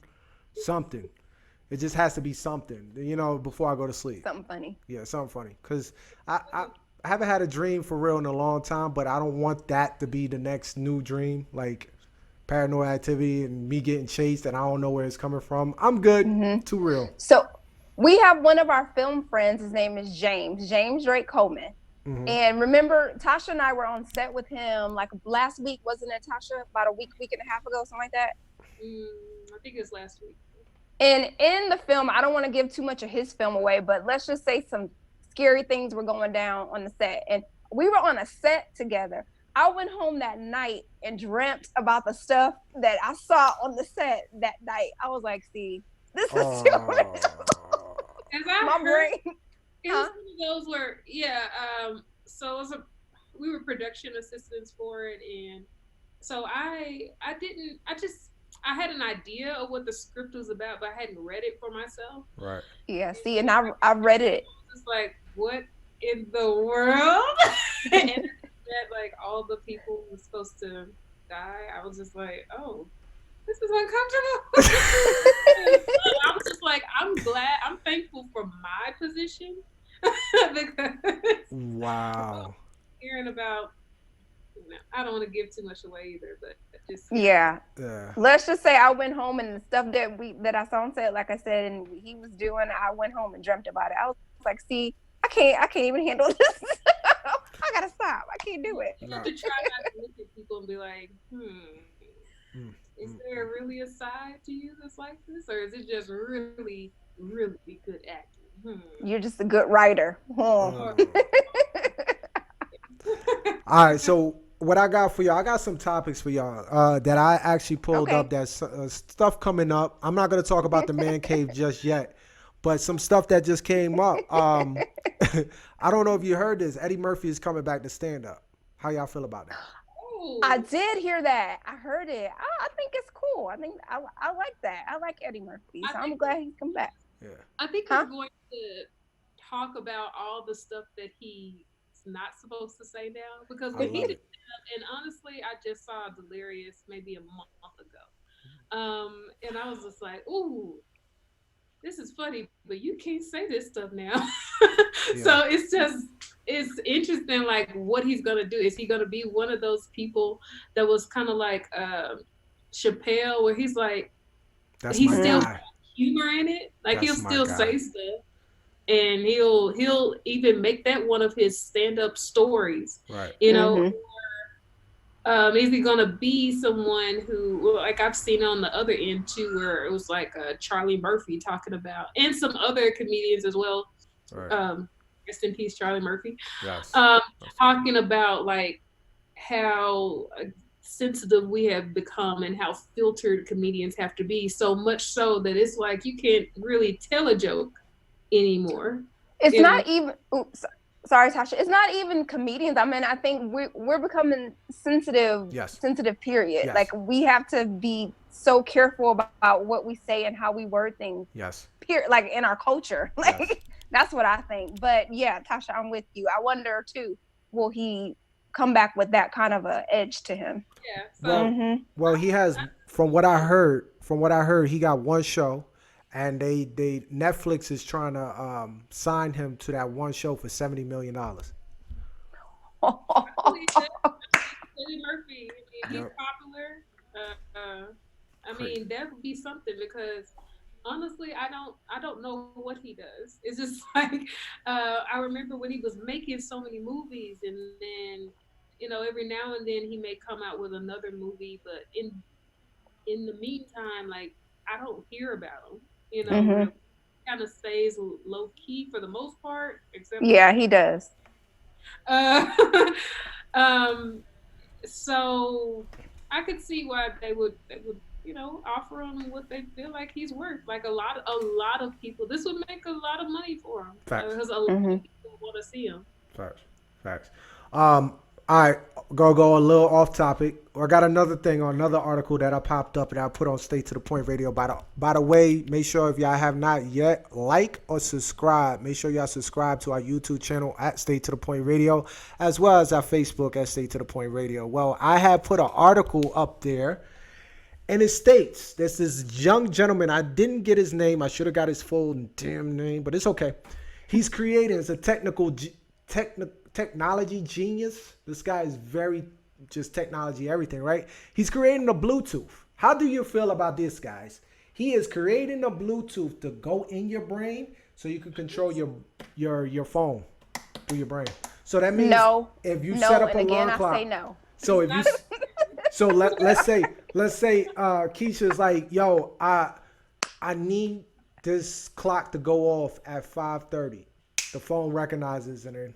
something. It just has to be something, before I go to sleep. Something funny. Yeah, something funny. Cause I haven't had a dream for real in a long time, but I don't want that to be the next new dream, like Paranormal Activity and me getting chased and I don't know where it's coming from. I'm good. Too real. So we have one of our film friends. His name is James Drake Coleman. And remember, Tasha and I were on set with him like last week, wasn't it, Tasha? About a week and a half ago, something like that. I think it was last week. And in the film, I don't want to give too much of his film away, but let's just say some scary things were going down on the set. And we were on a set together. I went home that night and dreamt about the stuff that I saw on the set that night. I was like, see, this is too real. As I My heard, brain. it was one of those where, so it was we were production assistants for it, and so I had an idea of what the script was about, but I hadn't read it for myself. Right. Yeah, see, and I read it. It's like, what in the world? And that like all the people were supposed to die. I was just like, oh, this is uncomfortable. I was just like, I'm thankful for my position because Wow. hearing about, I don't want to give too much away either, but just Yeah. Yeah. Let's just say I went home and the stuff that I saw him said, like I said, and he was doing, I went home and dreamt about it. I was like, see, I can't even handle this. I gotta stop. I can't do it. You have to try not to look at people and be like, is there really a side to you that's like this, or is it just really, really good acting? You're just a good writer. All right, so what I got for y'all, I got some topics for y'all that I actually pulled up. That's stuff coming up. I'm not going to talk about the man cave just yet, but some stuff that just came up. I don't know if you heard this. Eddie Murphy is coming back to stand up. How y'all feel about that? I did hear that. I heard it. I think it's cool. I think I like that. I like Eddie Murphy, so I'm glad he's come back. Yeah. I think he's going to talk about all the stuff that he's not supposed to say now, because when he did that, and honestly, I just saw Delirious maybe a month ago, and I was just like, ooh, this is funny, but you can't say this stuff now. So it's interesting, like what he's gonna do. Is he gonna be one of those people that was kind of like Chappelle, where he's like, he's still humor in it, like he'll still say stuff, and he'll even make that one of his stand-up stories, right? You know. Is he gonna be someone who, like I've seen on the other end too, where it was like Charlie Murphy talking about, and some other comedians as well. Right. Rest in peace, Charlie Murphy. Yes. Talking about like how sensitive we have become and how filtered comedians have to be, so much so that it's like you can't really tell a joke anymore. It's not even. Oops. Sorry, Tasha. It's not even comedians. I mean, I think we're becoming sensitive. Yes. Sensitive. Period. Yes. Like we have to be so careful about what we say and how we word things. Yes. Period. Like in our culture. Like that's what I think. But yeah, Tasha, I'm with you. I wonder too, will he come back with that kind of a edge to him? Yeah. So, well, he has. From what I heard, he got one show. And they Netflix is trying to sign him to that one show for $70 million. Eddie Murphy, he's popular. I mean, that would be something, because honestly, I don't know what he does. It's just like I remember when he was making so many movies, and then every now and then he may come out with another movie, but in the meantime, like I don't hear about him. Kind of stays low key for the most part. Except he does. So I could see why they would offer him what they feel like he's worth. Like a lot of people, this would make a lot of money for him. Because a lot of people want to see him. Facts. All right, go a little off topic. I got another thing on another article that I popped up and I put on Stay to the Point Radio. By the way, make sure if y'all have not yet, like or subscribe. Make sure y'all subscribe to our YouTube channel at Stay to the Point Radio, as well as our Facebook at Stay to the Point Radio. Well, I have put an article up there, and it states there's this young gentleman. I didn't get his name. I should have got his full damn name, but it's okay. He's creating as a technology genius. This guy is very just technology everything, right? He's creating a Bluetooth. How do you feel about this, guys? He is creating a Bluetooth to go in your brain so you can control your phone through your brain. So that means if you set up an alarm clock. I say no. So if you let's say Kisha's like, yo, I need this clock to go off at 5:30. The phone recognizes and then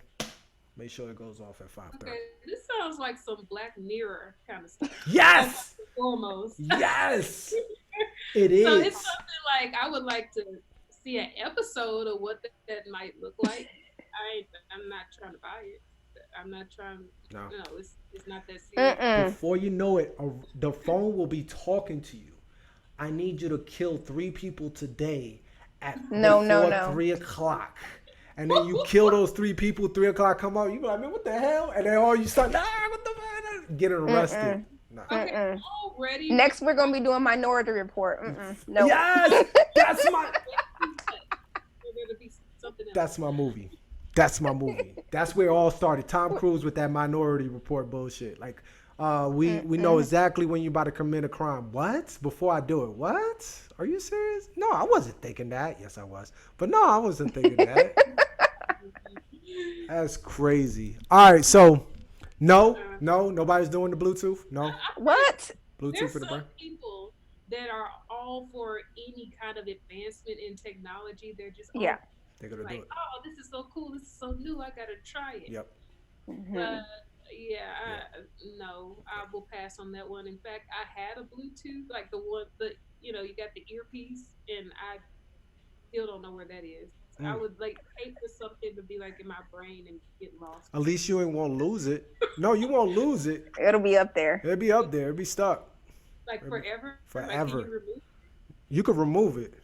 make sure it goes off at 5:30. Okay, this sounds like some Black Mirror kind of stuff. Yes! Foremost. Yes! It is. So it's something like I would like to see an episode of what that might look like. I'm not trying to buy it. I'm not trying. No, it's not that serious. Before you know it, the phone will be talking to you. I need you to kill 3 people today at 3 o'clock. and then you kill those 3 people, 3 o'clock come out, you be like, man, what the hell? And then all you start, what the fuck? Getting arrested. Nah. Okay, already. Next, we're gonna be doing Minority Report. No. Yes, that's my movie. That's my movie. That's where it all started. Tom Cruise with that Minority Report bullshit. Like, we know exactly when you're about to commit a crime. What? Before I do it. What? Are you serious? No, I wasn't thinking that. Yes, I was. But no, I wasn't thinking that. That's crazy. All right, so nobody's doing the Bluetooth. No. What? Bluetooth There's for the some brain. people that are all for any kind of advancement in technology. They're just They're gonna like, do it. oh, this is so cool. This is so new. I gotta try it. Yep. No, I will pass on that one. In fact, I had a Bluetooth, like the one, you got the earpiece, and I still don't know where that is. I would like hate for something to be like in my brain and get lost. At least you won't lose it. No, you won't lose it. It'll be up there. It'll be up there. It'll be stuck. Like forever. Forever. Like, can you remove it? You could remove it.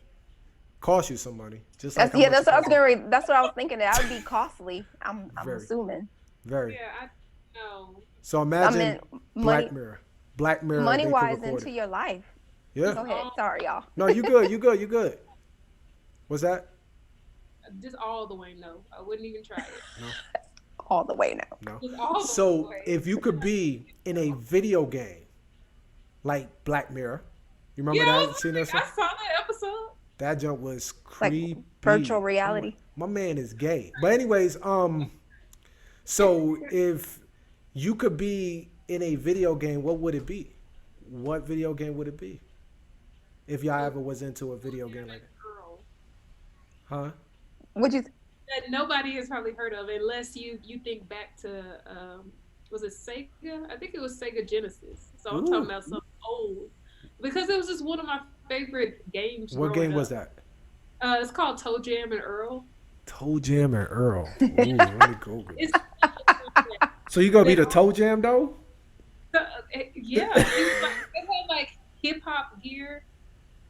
Cost you some money. Just like That's what I was gonna. That's what I was thinking. That would be costly. I'm assuming. Very. Yeah, I know. So imagine money, Black Mirror. money wise into your life. Yeah. Go ahead. Sorry, y'all. No, you good. You good. You good. What's that? Just all the way no. I wouldn't even try it. No. All the way now. No. Just all the So way. if you could be in a video game like Black Mirror, you remember that? Seen that? I saw that episode. That jump was creepy. Like virtual reality. My man is gay. But anyways, so if you could be in a video game, what would it be? What video game would it be? If y'all ever was into a video game like that. Huh? Would you? That nobody has probably heard of unless you think back to was it Sega? I think it was Sega Genesis. So I'm talking about something old because it was just one of my favorite games. What game was that? It's called Toe Jam and Earl. Toe Jam and Earl. Ooh, let me Google it. So you gonna be the Toe Jam though? Yeah, it had like hip hop gear.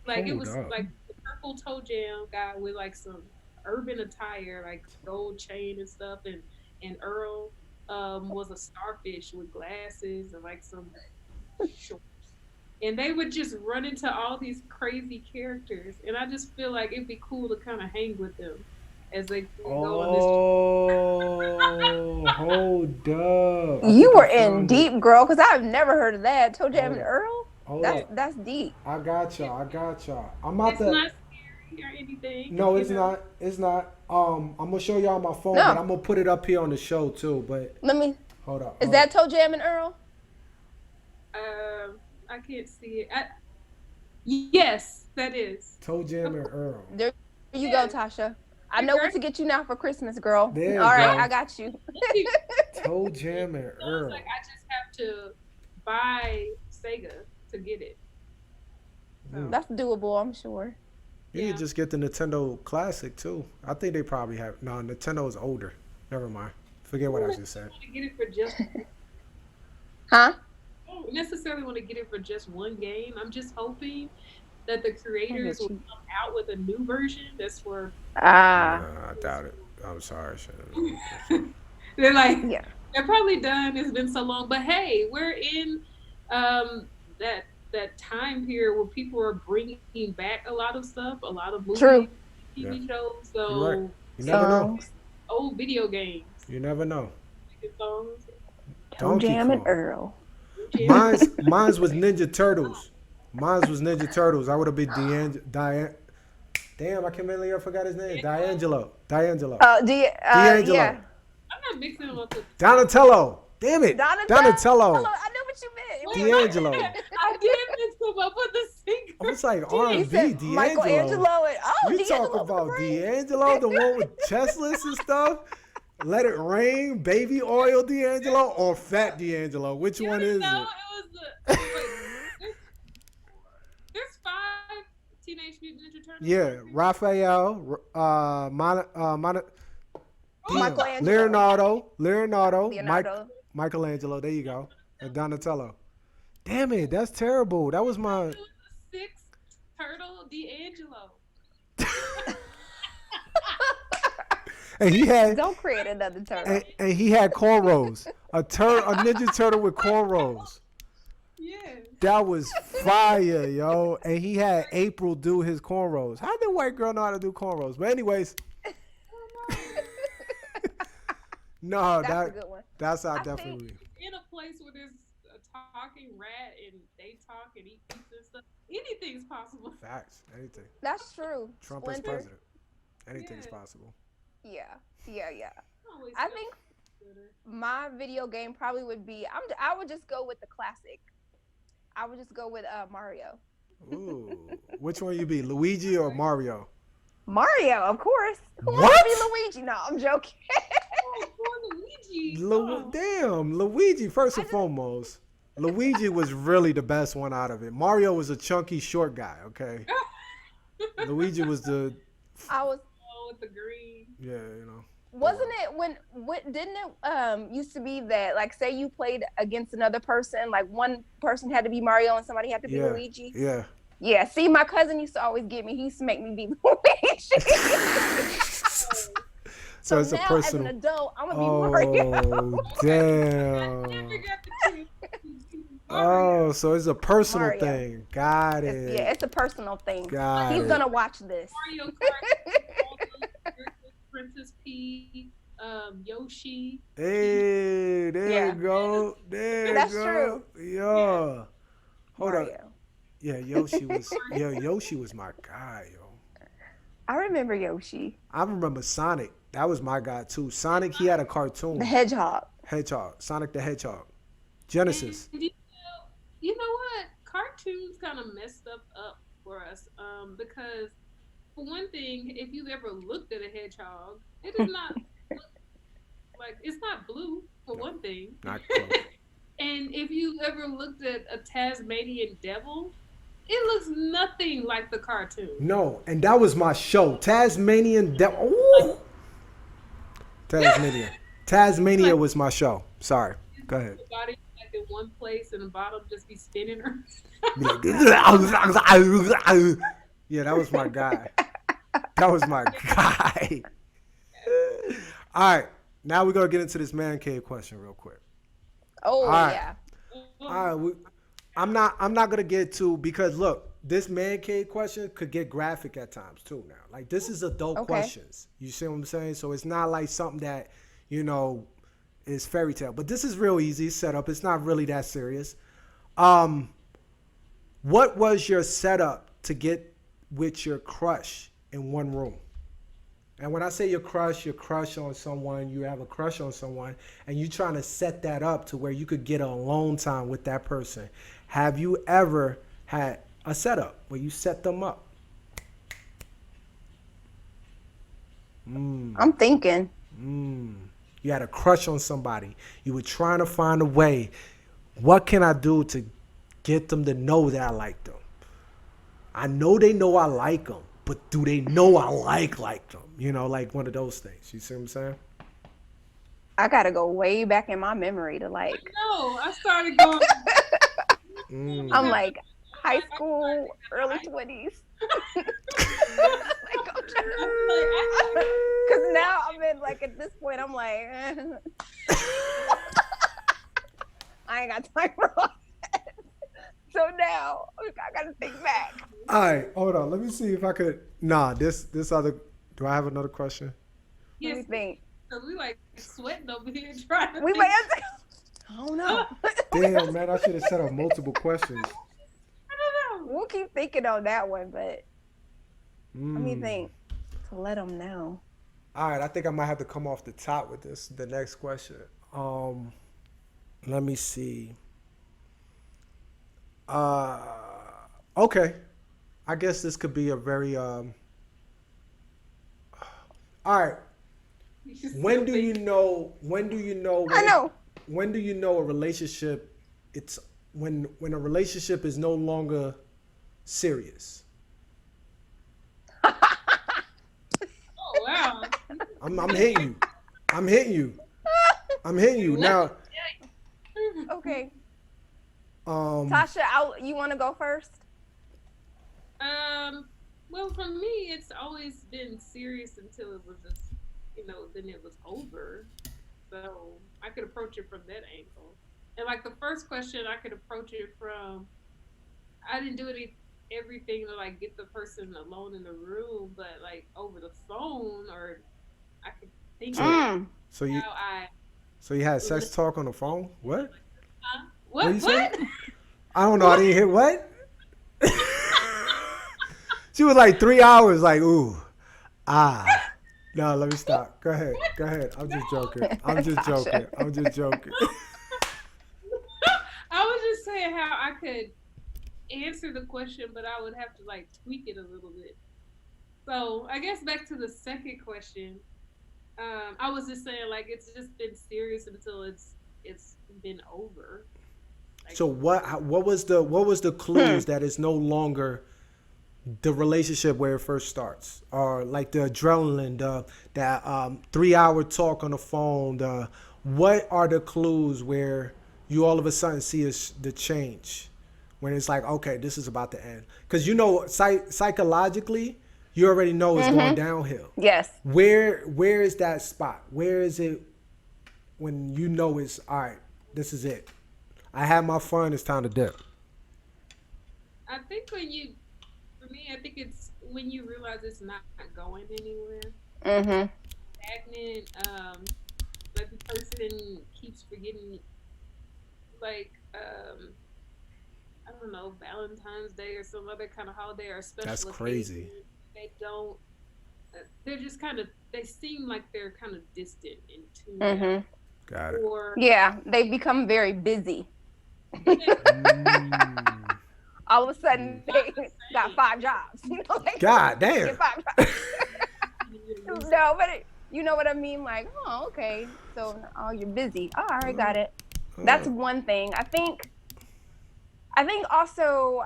Like it was Hold up. like the purple Toe Jam guy with like some urban attire, like gold chain and stuff, and Earl was a starfish with glasses and like some shorts. And they would just run into all these crazy characters, and I just feel like it'd be cool to kind of hang with them as they go on Oh, hold up. You were in deep, girl, because I've never heard of that. Toe Jam and Earl. That's deep. I got y'all. I'm this. about It's to. not scary or anything. No, it's not. It's not. I'm gonna show y'all my phone, No. but I'm gonna put it up here on the show too. But Let me. hold up. Is that Toe Jam and Earl? I can't see it. Yes, that is. Toe Jam and Earl? There you go, Tasha. I know what to get you now for Christmas, girl. There you All right, go. I got you. Toe Jam and So Earl. it's like I just have to buy Sega to get it. So, That's doable, I'm sure. You can just get the Nintendo Classic too. I think they probably have. No, Nintendo is older. Never mind. Forget what I just said. I don't get it for just. Huh? I don't necessarily want to get it for just one game. I'm just hoping that the creators will come out with a new version that's for. Ah. I doubt it. I'm sorry. They're like, Yeah. they're probably done. It's been so long, but hey, we're in that time period where people are bringing back a lot of stuff, a lot of movies, True. TV shows. So You're right. You never know. old video games, You never know. songs. Toe Donkey Jam and Kong. Earl. Mine's was Ninja Turtles. Mine's was Ninja Turtles. I would have been Diane. Damn, I completely forgot his name. D'Angelo. D'Angelo. D'Angelo. Yeah. I'm not mixing them up with Donatello. Damn it. Donatello. I know what you meant. D'Angelo. I did mix them up with the singer. I was like He R&B. said Michael D'Angelo. Angelo and You D'Angelo talk about was great. D'Angelo, the one with chestless and stuff? Let It Rain, Baby Oil D'Angelo, or Fat D'Angelo? Which one is No, it? it was the. Wait, there's 5 Teenage Mutant Ninja Turtles. Yeah, Raphael, Michelangelo. Leonardo, Michelangelo. There you go, and Donatello. Damn it, that's terrible. That was my. It was the 6th turtle, D'Angelo. And he had Don't create another turtle. and he had cornrows. A Ninja Turtle with cornrows. Yeah. That was fire, yo. And he had April do his cornrows. How did white girl know how to do cornrows? But anyways, no, That's a good one. that's how I definitely. In a place where there's a talking rat and they talk and eat pizza and stuff, anything's possible. Facts. Anything. That's true. Trump Splinter. is president. Anything's possible. Yeah. Always I feel think better. my video game probably would be. I would just go with the classic. I would just go with Mario. Ooh. Which one you be, Luigi or Mario? Mario, of course. Who What? wants to be Luigi? No, I'm joking. Oh, poor Luigi. Oh. Damn, Luigi, first and foremost. Luigi was really the best one out of it. Mario was a chunky, short guy, okay? Luigi was the... I was. Oh, with the green. Yeah, you know. Wasn't it when didn't it used to be that, like, say you played against another person, like one person had to be Mario and somebody had to be Luigi? Yeah. Yeah, see, my cousin used to always get me. He used to make me be Luigi. So it's now, a personal... as an adult, I'm gonna be Mario. Oh, damn. Never got the chance. Oh, so it's a personal Mario. thing. Got it. Yeah, it's a personal thing. Got He's it. gonna watch this. Mario Kart, all those characters, Princess Peach, Yoshi. Hey, there you go. There That's you go. true. Yeah. Hold Mario. up. Yeah, Yoshi was my guy, yo. I remember Yoshi. I remember Sonic. That was my guy too. Sonic, he had a cartoon. The Hedgehog. Sonic the Hedgehog. Genesis. And you know what? Cartoons kind of messed up for us because, for one thing, if you've ever looked at a hedgehog, it is not like it's not blue for one thing. Not close. And if you've ever looked at a Tasmanian devil, it looks nothing like the cartoon. No, and that was my show. Tasmanian Devil. Ooh. Tasmania was my show. Sorry. Go ahead. The body like in one place and the bottom just be spinning her. Be like, yeah, that was my guy. That was my guy. All right. Now we're going to get into this man cave question real quick. Oh, right. yeah. All right. I'm not going to get to, because look, this man cave question could get graphic at times too now. Like, this is adult questions. You see what I'm saying? So it's not like something that, you know, is fairy tale. But this is real easy setup. It's not really that serious. What was your setup to get with your crush in one room? And when I say your crush on someone, you have a crush on someone, and you're trying to set that up to where you could get alone time with that person. Have you ever had a setup where you set them up? I'm thinking. You had a crush on somebody. You were trying to find a way. What can I do to get them to know that I like them? I know they know I like them, but do they know I like them? You know, like one of those things. You see what I'm saying? I gotta go way back in my memory to like. No, I started going. I'm like high school, early 20s. Because now I'm in like at this point I'm like, I ain't got time for all that. So now I gotta think back. All right, hold on. Let me see if I could. Nah, this other. Do I have another question? What do you think? Because we like sweating over here trying to. We may have to. I don't know. Damn, man, I should have set up multiple questions. I don't know. We'll keep thinking on that one, but let me think to let them know. All right, I think I might have to come off the top with this. The next question. Let me see. Okay. I guess this could be a very all right. When do you know I know. When do you know a relationship it's when a relationship is no longer serious? Oh wow. I'm hitting you. Now Okay. Tasha, you want to go first? Well, for me, it's always been serious until it was just, then it was over. So I could approach it from that angle. And like the first question, I could approach it from I didn't do everything to like get the person alone in the room, but like over the phone, or I could think So, about so you, how I so you had sex listen. talk on the phone? What? Huh? What What? you say? What? I don't know. I What? didn't hear what. She was like 3 hours. Like, ooh, ah. No, let me stop. Go ahead. Go ahead. I'm just joking. I'm just joking. Tasha. I'm just joking. I was just saying how I could answer the question, but I would have to like tweak it a little bit. So I guess back to the second question. I was just saying like it's just been serious until it's been over. Like So what was the clues that it's no longer the relationship where it first starts, or like the adrenaline, that 3 hour talk on the phone? What are the clues where you all of a sudden see the change when it's like, okay, this is about to end? Because psychologically, you already know it's going downhill. Yes. Where is that spot? Where is it when you know it's all right? This is it. I had my fun. It's time to dip. I think for me, I think it's when you realize it's not going anywhere. Mm-hmm. Stagnant. Like the person keeps forgetting, like I don't know, Valentine's Day or some other kind of holiday or special That's occasion. crazy. They don't. They're just kind of. They seem like they're kind of distant and tuned Mm-hmm. out. Got it. Or Yeah, they become very busy. Mm. All of a sudden, not they the got same. 5 jobs. Like, God get damn. 5 jobs. No, but you know what I mean? Like, oh, okay. So, oh, you're busy. Oh, all right, got it. That's one thing. I think also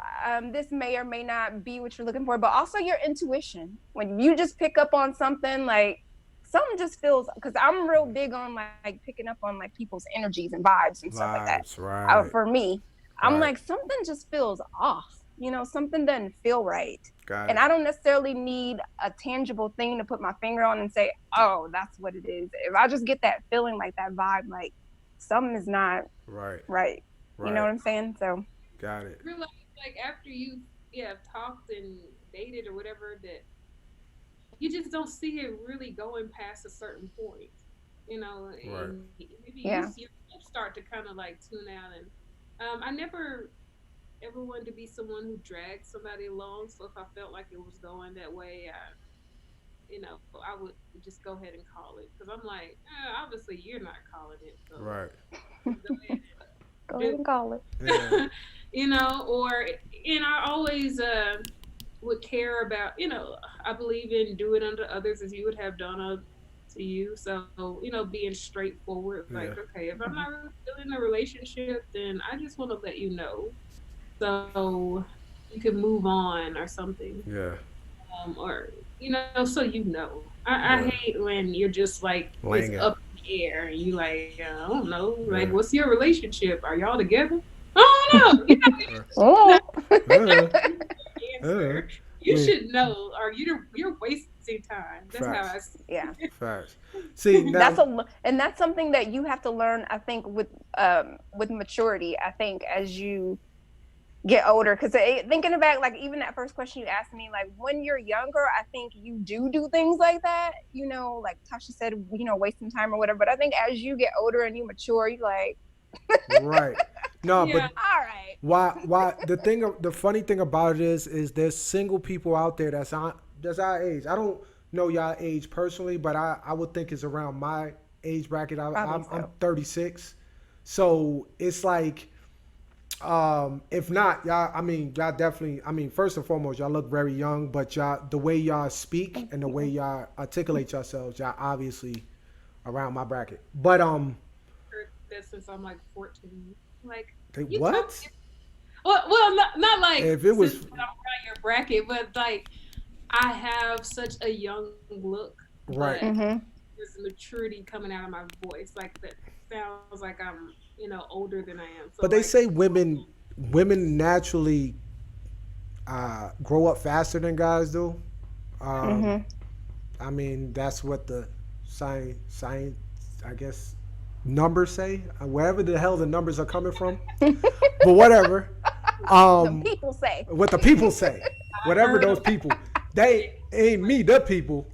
this may or may not be what you're looking for, but also your intuition. When you just pick up on something, like something just feels, because I'm real big on like picking up on like people's energies and vibes and stuff like that. Vibes, right. For me, I'm Right. like, something just feels off. Something doesn't feel right. Got And it. I don't necessarily need a tangible thing to put my finger on and say, oh, that's what it is. If I just get that feeling, like that vibe, like something is not Right. right. You know what Right. I'm saying? So, Got it. realize like after you talked and dated or whatever that you just don't see it really going past a certain point, Right. and maybe yeah. you start to kind of like tune out. And I never ever wanted to be someone who dragged somebody along. So if I felt like it was going that way, I would just go ahead and call it, because I'm like, obviously you're not calling it, so Right. go ahead Go and ahead and call it. Yeah. or I always would care about, I believe in do it unto others as you would have done to you. So, being straightforward, Yeah. like, okay, if I'm not really feeling a relationship, then I just want to let you know, so you can move on or something. Yeah. Or, so I Yeah. hate when you're just like, it's Laying it. up in the air and you like, I don't know, like, Yeah. what's your relationship? Are y'all together? I don't know. You Oh. answer. You should know, or you're wasting time. That's how I see. Yeah. Facts. See now. That's something that you have to learn, I think, with maturity. I think as you get older, because thinking back, like even that first question you asked me, like when you're younger, I think you do things like that, like Tasha said, wasting time or whatever. But I think as you get older and you mature, you like, Right. No, Yeah. but all right. why the funny thing about it is there's single people out there that's our age. I don't know y'all age personally, but I would think it's around my age bracket. I'm so. 36, so it's like, if not y'all, y'all definitely, first and foremost, y'all look very young, but y'all, the way y'all speak and the way y'all articulate yourselves, y'all obviously around my bracket. But Heard that since I'm like 14. Like, they, you what? talk- well, not like If it was- since I'm around your bracket, but like I have such a young look, Right. but Mm-hmm. there's maturity coming out of my voice, like that sounds like I'm older than I am. So But they like, say women naturally grow up faster than guys do. Mm-hmm. That's what the science, I guess, numbers say, wherever the hell the numbers are coming from, but whatever. The people say. What the people say, whatever those people, they ain't me. The people,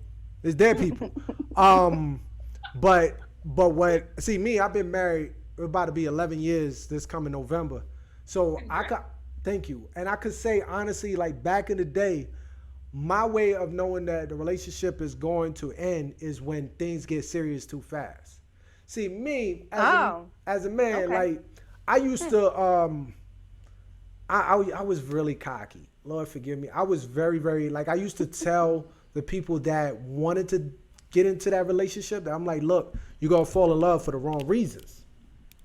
it's their people. But what? See me, I've been married. We're about to be 11 years this coming November. So I got, thank you, and I could say honestly, like back in the day, my way of knowing that the relationship is going to end is when things get serious too fast. See me as a man, like I used to I was really cocky. Lord forgive me. I was very, very, like, I used to tell the people that wanted to get into that relationship that I'm like, look, you're going to fall in love for the wrong reasons.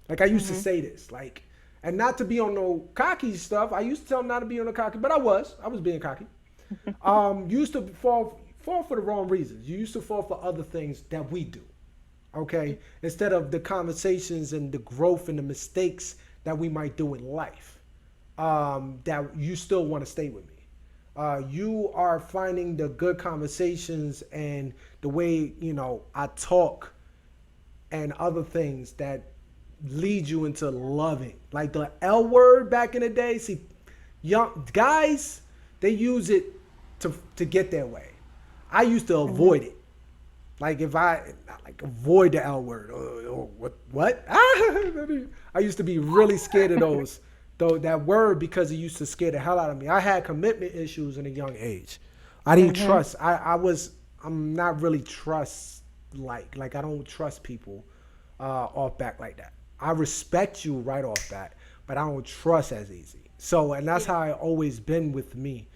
Like, I used to say this, like, and not to be on no cocky stuff. I used to tell them not to be on the cocky, but I was being cocky. Used to fall for the wrong reasons. You used to fall for other things that we do. Okay? Instead of the conversations and the growth and the mistakes that we might do in life. That you still want to stay with me. You are finding the good conversations and the way, you know, I talk and other things that lead you into loving. Like the L word back in the day. See, young guys, they use it to get their way. I used to avoid it. Like if I like avoid the L word. What? I used to be really scared of those. Though that word, because it used to scare the hell out of me. I had commitment issues in a young age. I didn't trust. I'm not really trust like I don't trust people off back like that. I respect you right off back, but I don't trust as easy. So, and that's how I always been with me.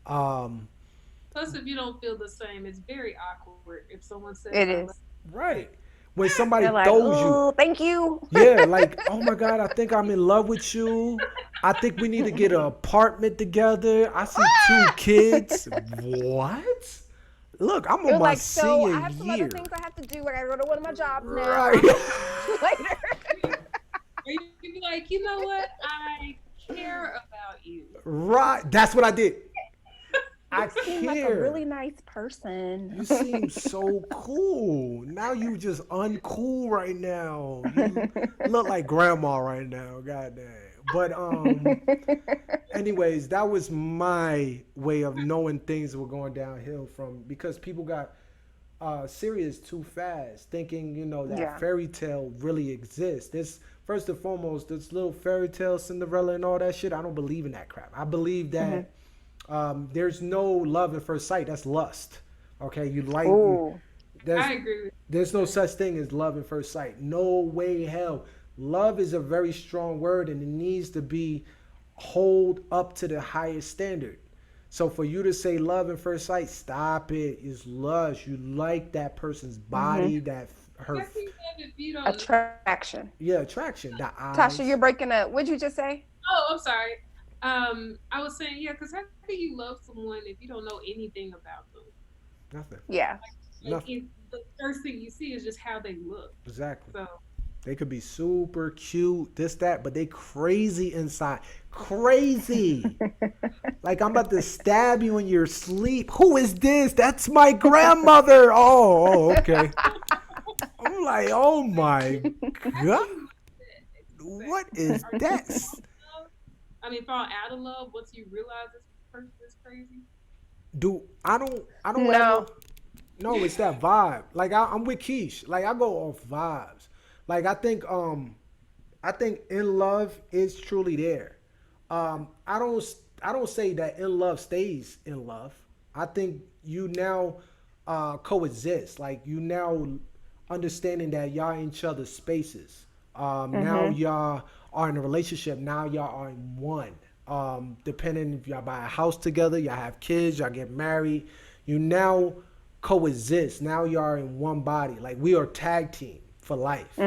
Plus, if you don't feel the same, it's very awkward if someone says It is. Right. When somebody They're like, throws oh, you. thank you. Yeah, like, oh my God, I think I'm in love with you. I think we need to get an apartment together. I see 2 kids. What? Look, I'm You're on my like, so senior I have some year. other things I have to do. I gotta go to one of my jobs now. Right. Later. Or you could be like, you know what? I care about you. Right. That's what I did. I You seem like a really nice person. You seem so cool. Now you just uncool right now. You look like grandma right now. Goddamn. But anyways, that was my way of knowing things were going downhill because people got serious too fast, thinking, you know, that fairy tale really exists. This first and foremost, this little fairy tale Cinderella and all that shit, I don't believe in that crap. I believe that there's no love at first sight. That's lust. Okay, you like. I agree. There's no such thing as love at first sight. No way, hell. Love is a very strong word, and it needs to be hold up to the highest standard. So for you to say love at first sight, stop it. It's lust. You like that person's body, that her attraction. Yeah, attraction. The eyes. Tasha, you're breaking up. What'd you just say? Oh, I'm sorry. I was saying, yeah, because how can you love someone if you don't know anything about them? Nothing. Yeah. Like the first thing you see is just how they look. Exactly. So they could be super cute, this, that, but they crazy inside. Crazy. Like I'm about to stab you in your sleep. Who is this? That's my grandmother. Oh, okay. I'm like, oh my God. What is that? I mean, fall out of love once you realize this person is crazy. I don't No. No, it's that vibe. Like I'm with Keish. Like I go off vibes. Like I think in love is truly there. I don't say that in love stays in love. I think you now coexist. Like you now understanding that y'all in each other's spaces. Now y'all are in a relationship. Now y'all are in one. Depending if y'all buy a house together, y'all have kids, y'all get married. You now coexist. Now you are in one body. Like we are tag team for life.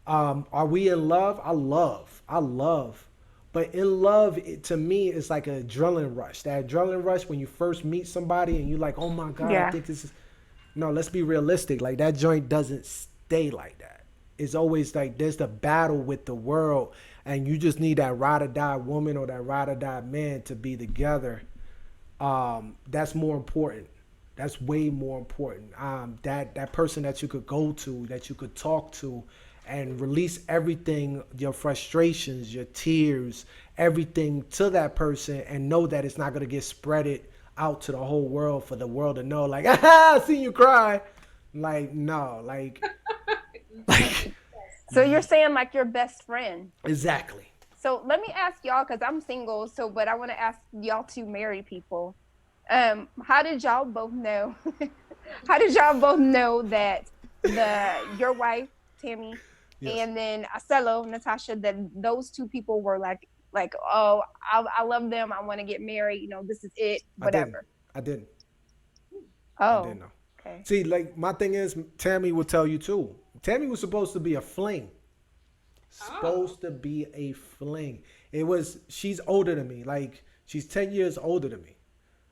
Are we in love? I love. But in love, to me, it's like an adrenaline rush. That adrenaline rush when you first meet somebody and you're like, oh my God, I think this is. No, let's be realistic. Like that joint doesn't stay like that. It's always like there's the battle with the world, and you just need that ride or die woman or that ride or die man to be together. That's more important. That's way more important. That person that you could go to, that you could talk to, and release everything, your frustrations, your tears, everything to that person, and know that it's not gonna get spreaded out to the whole world for the world to know. Like, I seen you cry. Like, no, like So you're saying like your best friend. exactly. So let me ask y'all, because I'm single, but I want to ask y'all two married people. How did y'all both know? How did y'all both know that your wife, Tammy, Yes. and then Acelo, Natasha, that those two people were like, oh, I love them. I want to get married. You know, this is it. Whatever. I didn't. Oh, I didn't know. okay. See, like my thing is, Tammy will tell you too. Tammy was supposed to be a fling. Supposed to be a fling. She's older than me. Like she's 10 years older than me.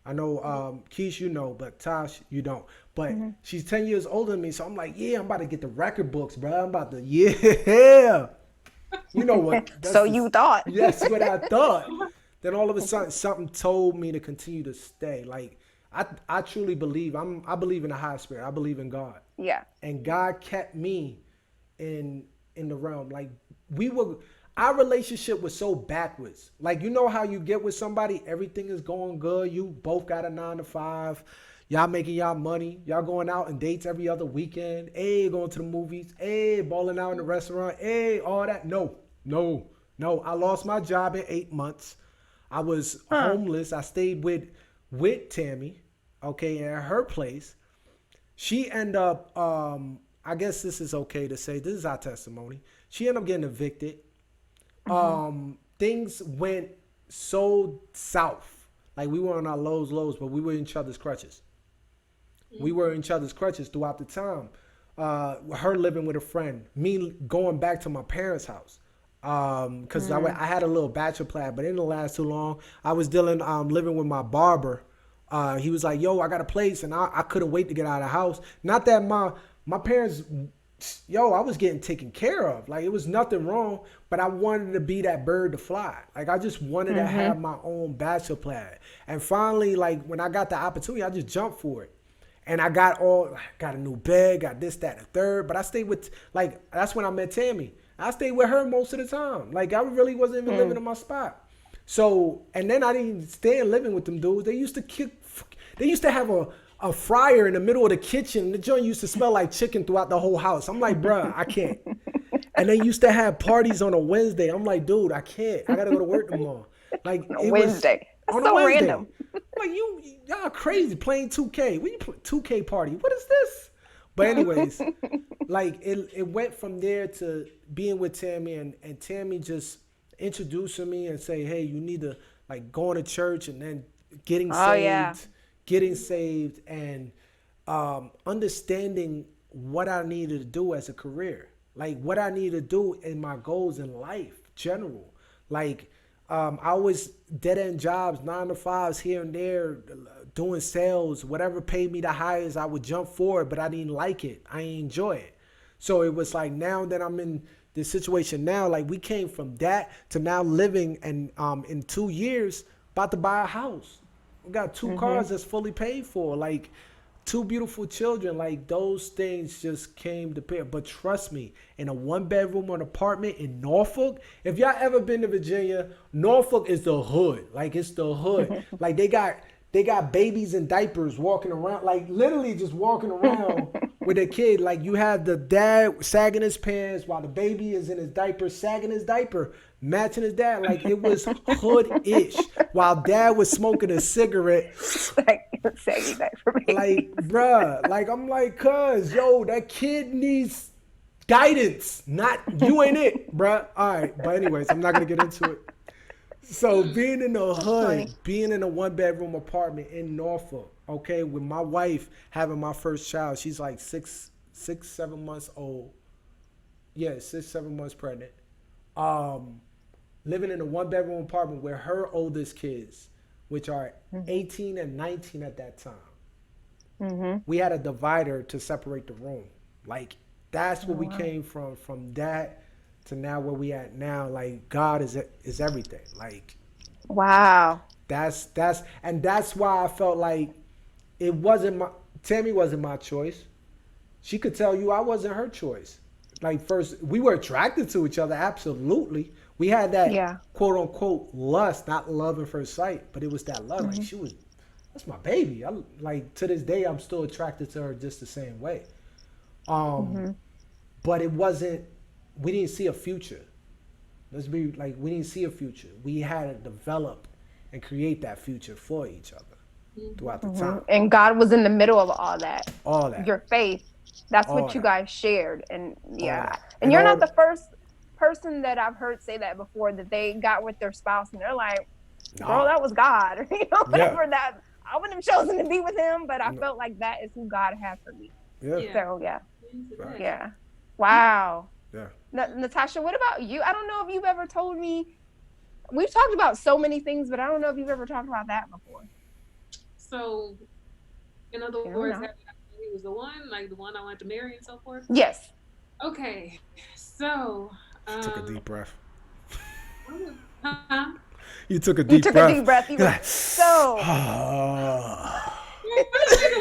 I know, Keish, you know, but Tosh, you don't. But she's 10 years older than me, so I'm like, yeah, I'm about to get the record books, bro. I'm about to, yeah. You know what? You thought. That's what I thought. Then all of a sudden, something told me to continue to stay. Like, I truly believe, I believe in the high spirit. I believe in God. Yeah. And God kept me in the realm. Like, our relationship was so backwards. Like, you know how you get with somebody, everything is going good. You both got a 9 to 5. Y'all making y'all money. Y'all going out on dates every other weekend. Hey, going to the movies. Hey, balling out in the restaurant. Hey, all that. No. I lost my job in 8 months. I was homeless. I stayed with Tammy, okay, at her place. She ended up, I guess this is okay to say. This is our testimony. She ended up getting evicted. Things went so south. Like we were on our lows, but we were in each other's crutches. We were in each other's crutches throughout the time. Her living with a friend, me going back to my parents' house. Because I had a little bachelor pad, but it didn't last too long. I was living with my barber. He was like, yo, I got a place, and I couldn't wait to get out of the house. Not that my parents, I was getting taken care of. Like, it was nothing wrong, but I wanted to be that bird to fly. Like, I just wanted to have my own bachelor pad. And finally, like, when I got the opportunity, I just jumped for it. And I got a new bed, got this, that, and the third. But I stayed with, like, that's when I met Tammy. I stayed with her most of the time. Like, I really wasn't even living in my spot. So, and then I didn't stand living with them dudes. They used to have a fryer in the middle of the kitchen. The joint used to smell like chicken throughout the whole house. I'm like, bruh, I can't. And they used to have parties on a Wednesday. I'm like, dude, I can't. I got to go to work tomorrow. Like, on a Wednesday. That's so random. Like, y'all crazy playing 2K. When you play 2K party, what is this? But anyways, like it went from there to being with Tammy and Tammy just introducing me and say, hey, you need to like going to church and then getting saved and understanding what I needed to do as a career, like what I needed to do in my goals in life, general. Like I was dead-end jobs, 9 to 5s here and there, doing sales, whatever paid me the highest, I would jump for it, but I didn't like it. I didn't enjoy it. So it was like now that I'm in this situation now, like we came from that to now living and in 2 years, about to buy a house. We got 2 cars that's fully paid for, like 2 beautiful children. Like those things just came to pair. But trust me, in a 1-bedroom or an apartment in Norfolk, if y'all ever been to Virginia, Norfolk is the hood. Like it's the hood. Like they got babies in diapers walking around, like literally just walking around with a kid. Like you have the dad sagging his pants while the baby is in his diaper, sagging his diaper, matching his dad. Like it was hood-ish while dad was smoking a cigarette. Saggy diaper baby. Like, bruh, like I'm like, cuz, that kid needs guidance. Not, you ain't it, bruh. All right, but anyways, I'm not going to get into it. So being in the hood, being in a 1-bedroom apartment in Norfolk, okay, with my wife having my first child, she's like 7 months old. Yeah, 7 months pregnant. Living in a 1-bedroom apartment with her oldest kids, which are 18 and 19 at that time. We had a divider to separate the room. Like that's where we came from that to now where we at now. Like God is everything. Like wow. That's why I felt like it wasn't my Tammy wasn't my choice. She could tell you I wasn't her choice. Like first, we were attracted to each other, absolutely. We had that quote unquote lust, not love at first sight, but it was that love. Like she was, that's my baby. I like to this day, I'm still attracted to her just the same way. But it wasn't. We didn't see a future. Let's be like, we didn't see a future. We had to develop and create that future for each other throughout the time. And God was in the middle of all that. All that. Your faith. That's all what you that. guys shared. And yeah. And And you're not the first person that I've heard say that before, that they got with their spouse and they're like, bro, that was God. Or, you know, whatever that. I wouldn't have chosen to be with him, but I felt like that is who God had for me. Yeah. So, Right. yeah. Wow. Yeah. Natasha, what about you? I don't know if you've ever told me. We've talked about so many things, but I don't know if you've ever talked about that before. So, in other words, he was the one, like the one I wanted to marry and so forth? Yes. Okay. So. Took a deep breath. Huh? You took a deep breath. You took a deep breath. You were so.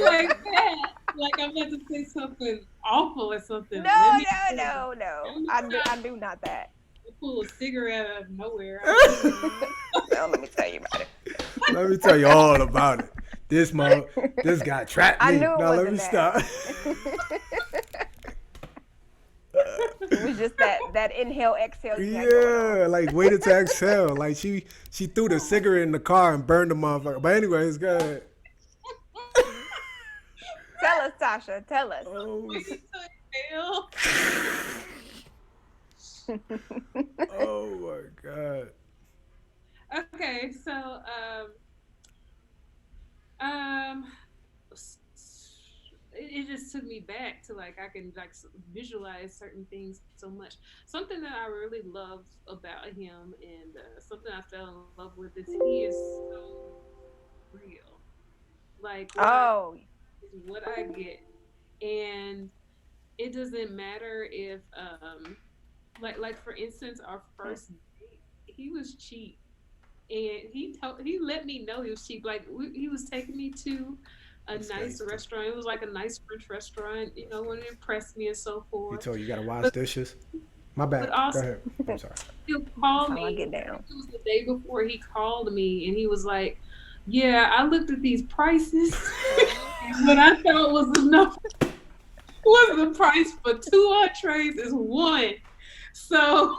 Like that. Like I'm about to say something awful or something. No. I do not that. Pull a cigarette out of nowhere. Well, let me tell you about it. Let me tell you all about it. This guy trapped me. I knew it now let wasn't me that. stop. It was just that inhale, exhale. Yeah, like waited to exhale. Like she threw the cigarette in the car and burned the motherfucker. But anyways, go ahead. Tell us, Tasha. Tell us. Oh my God. Okay, so it just took me back to like I can like visualize certain things so much. Something that I really love about him and something I fell in love with is he is so real. Like what I get, and it doesn't matter if like for instance our first date, he was cheap, and he let me know he was cheap. Like he was taking me to a nice restaurant. It was like a nice French restaurant, you know, when it impressed me and so forth. He told you gotta wash dishes. My bad. Also, go ahead. I'm sorry. He'll call me. I get down. It was the day before he called me, and he was like, "Yeah, I looked at these prices, and what I thought was enough was the price for 2 entrees is 1." So,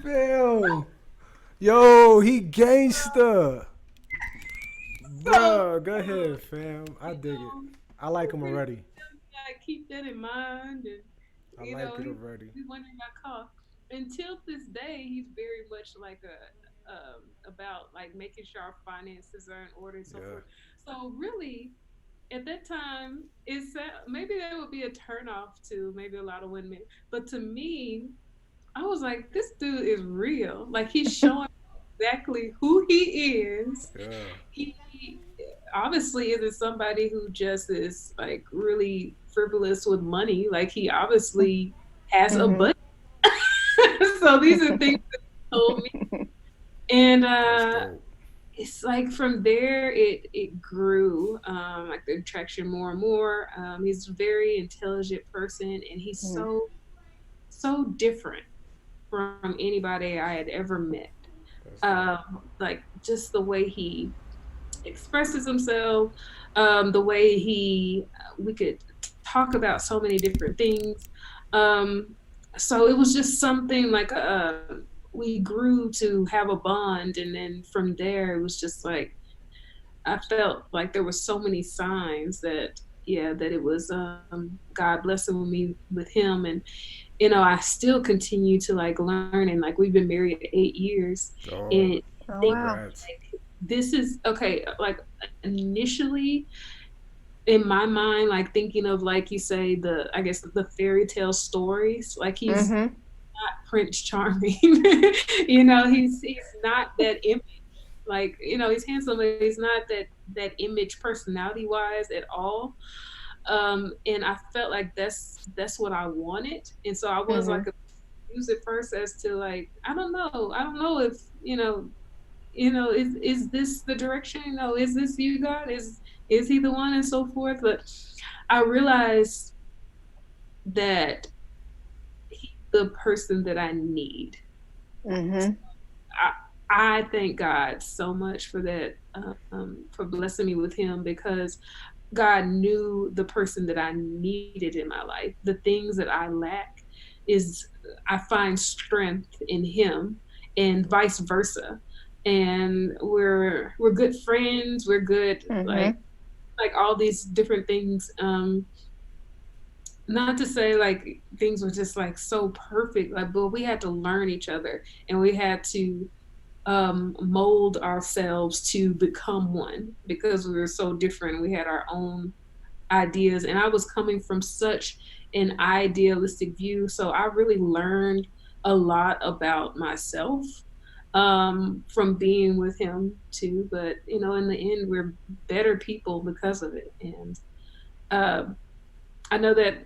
Damn. Yo, he gangster. Bro, go ahead, fam. I dig it. I like him already. I keep that in mind, and I like it already. He's wondering my car. Until this day, he's very much like about like making sure our finances are in order and so forth. So really, at that time, maybe that would be a turnoff to maybe a lot of women, but to me, I was like, this dude is real. Like he's showing exactly who he is. Yeah. He obviously isn't somebody who just is like really frivolous with money. Like he obviously has a budget. So these are things that he told me. And it's like from there it grew, like the attraction more and more. He's a very intelligent person, and he's so different from anybody I had ever met. Like just the way he expresses himself, the way we could talk about so many different things. So it was just something like we grew to have a bond, and then from there it was just like I felt like there were so many signs that it was God blessing me with him. And you know, I still continue to like learn, and like we've been married 8 years. And like, this is okay. Like initially in my mind, like thinking of, like you say, the fairy tale stories, like he's not Prince Charming. You know, he's not that image. Like, you know, he's handsome, but he's not that image personality wise at all. And I felt like that's what I wanted. And so I was like confused at first as to like, I don't know if, you know, is this the direction? Is this you, God? Is he the one, and so forth? But I realized that he's the person that I need. Mm-hmm. I thank God so much for that, for blessing me with him, because God knew the person that I needed in my life. The things that I lack I find strength in him, and vice versa. And we're good friends. We're good, like all these different things. Not to say like things were just like so perfect, like, but we had to learn each other, and we had to mold ourselves to become one, because we were so different. We had our own ideas, and I was coming from such an idealistic view, so I really learned a lot about myself from being with him too. But in the end, we're better people because of it. And I know that,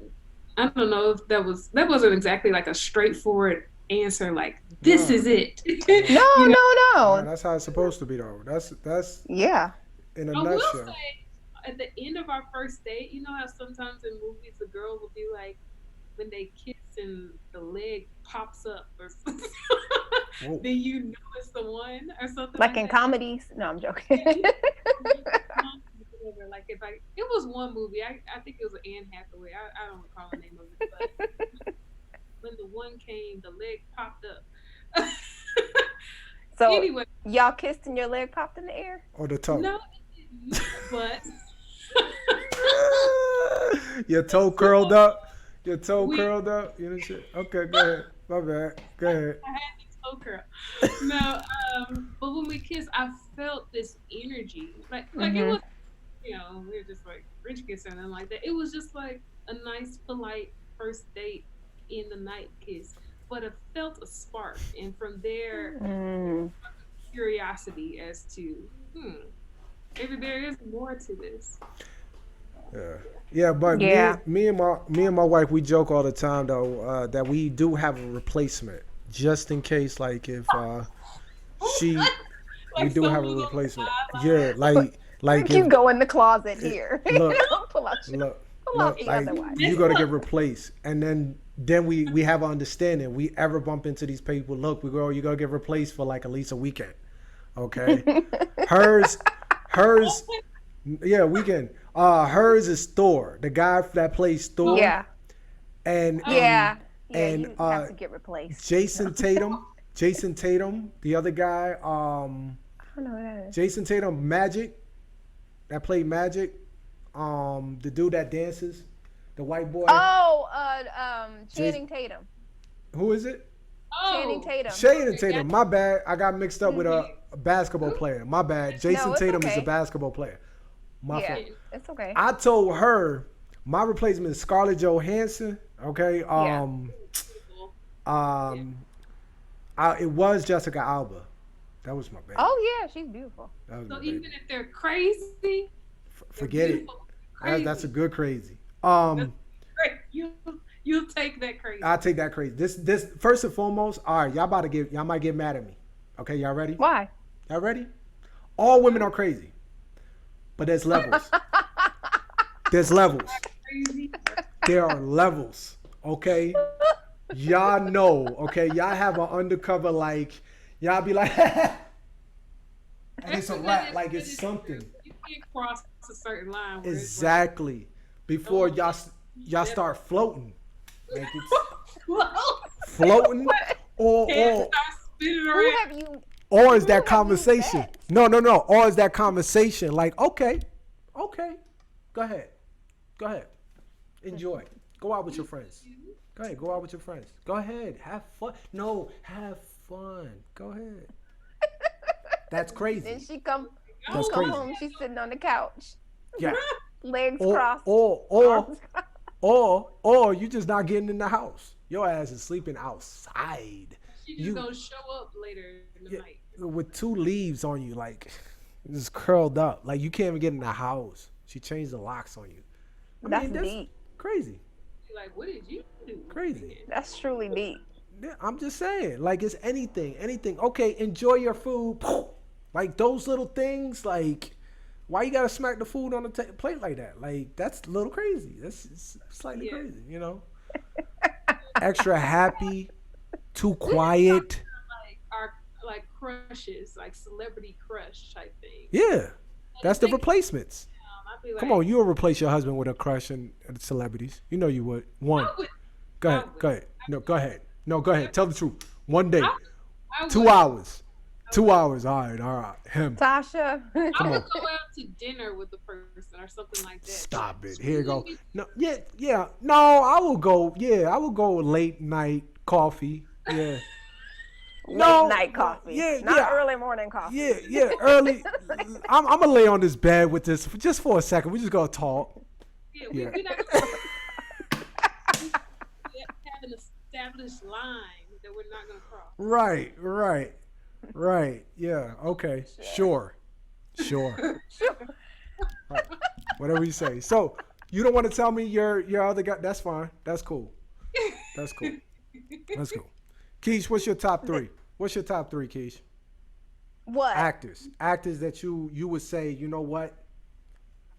I don't know if that wasn't exactly like a straightforward answer, like this is it. No, that's how it's supposed to be, though. That's Yeah. in a I will nutshell. say, at the end of our first date, how sometimes in movies the girl will be like, when they kiss and the leg pops up or something, then you know it's the one, or something Like in that. comedies. No, I'm joking. Like it was one movie, I think it was Anne Hathaway. I don't recall the name of it, but when the one came, the leg popped up. So anyway, y'all kissed and your leg popped in the air? Or the toe. no, it didn't, but Your toe curled up. Your toe curled up. You know shit. Okay, go ahead. My bad. Go ahead. I had this toe curl. No, but when we kissed, I felt this energy. Like it was, we were just like French kissing and like that. It was just like a nice, polite first date in the night kiss. But it felt a spark, and from there, curiosity as to, maybe there is more to this. Yeah, but me and my wife, we joke all the time though, that we do have a replacement, just in case, like if we do have a replacement. Yeah, like you go in the closet here. Look, pull out the other one. You gotta get replaced, and then we have an understanding. We ever bump into these people, look, you gotta get replaced for like at least a weekend. Okay, hers, yeah, weekend. Hers is Thor, the guy that plays Thor. Yeah. And you have to get replaced. Jason Tatum, the other guy. I don't know who that is. Jason Tatum, Magic, that played Magic. The dude that dances, the white boy. Channing Tatum. Who is it? Channing Tatum. Channing Tatum. My bad. I got mixed up with a basketball player. My bad. Jason Tatum is a basketball player. My fault. It's okay. I told her my replacement is Scarlett Johansson. Okay. It was Jessica Alba. That was my baby. Oh yeah, she's beautiful. So even if they're crazy, forget it. That's a good crazy. You'll take that crazy. I'll take that crazy. This first and foremost. All right, y'all might get mad at me. Okay, y'all ready? Why? Y'all ready? All women are crazy, but there's levels. There's levels. There are levels. Okay. Y'all know. Okay, y'all have an undercover, like y'all be like, and it's a rap, like it's something. You can't cross a certain line. Exactly. Like, before y'all start floating. Like it's floating or is that conversation? No. Or is that conversation like, okay. Go ahead. Enjoy. Go out with your friends. Go ahead. Go out with your friends. Go ahead. Have fun. No, have fun. Go ahead. That's crazy. Then she come That's crazy. home. She's sitting on the couch. Yeah. Legs crossed. Or you just not getting in the house. Your ass is sleeping outside. She just gonna show up later in the night with 2 leaves on you, like just curled up. Like you can't even get in the house. She changed the locks on you. That's deep. Crazy. Like, what did you do? Crazy. That's truly deep. Yeah, I'm just saying. Like it's anything. Okay, enjoy your food. Like those little things, like why you gotta smack the food on the plate like that? Like that's a little crazy. That's slightly crazy, you know. Extra happy, too quiet. Like our like crushes, like celebrity crush type thing. Yeah, that's the replacements. I'd be like, Come on, you'll replace your husband with a crush and celebrities. You know you would. One. Go ahead. Go ahead. No, go ahead. No, go ahead. Tell the truth. One day. I 2 would. hours. 2 hours. All right. Him. Tasha. I would go out to dinner with the person or something like that. Stop it. Here you go. No, yeah. No, I will go. Yeah, I will go late night coffee. Yeah. Late night coffee. Not early morning coffee. Yeah. Early. I'm gonna lay on this bed with this just for a second. We just gonna talk. Yeah, we're not gonna have an established line that we're not gonna cross. Right. Yeah. Okay. Sure. Right. Whatever you say. So you don't want to tell me your other guy? That's fine. That's cool. Keish, what's your top three? Keish? What? Actors that you would say, you know what?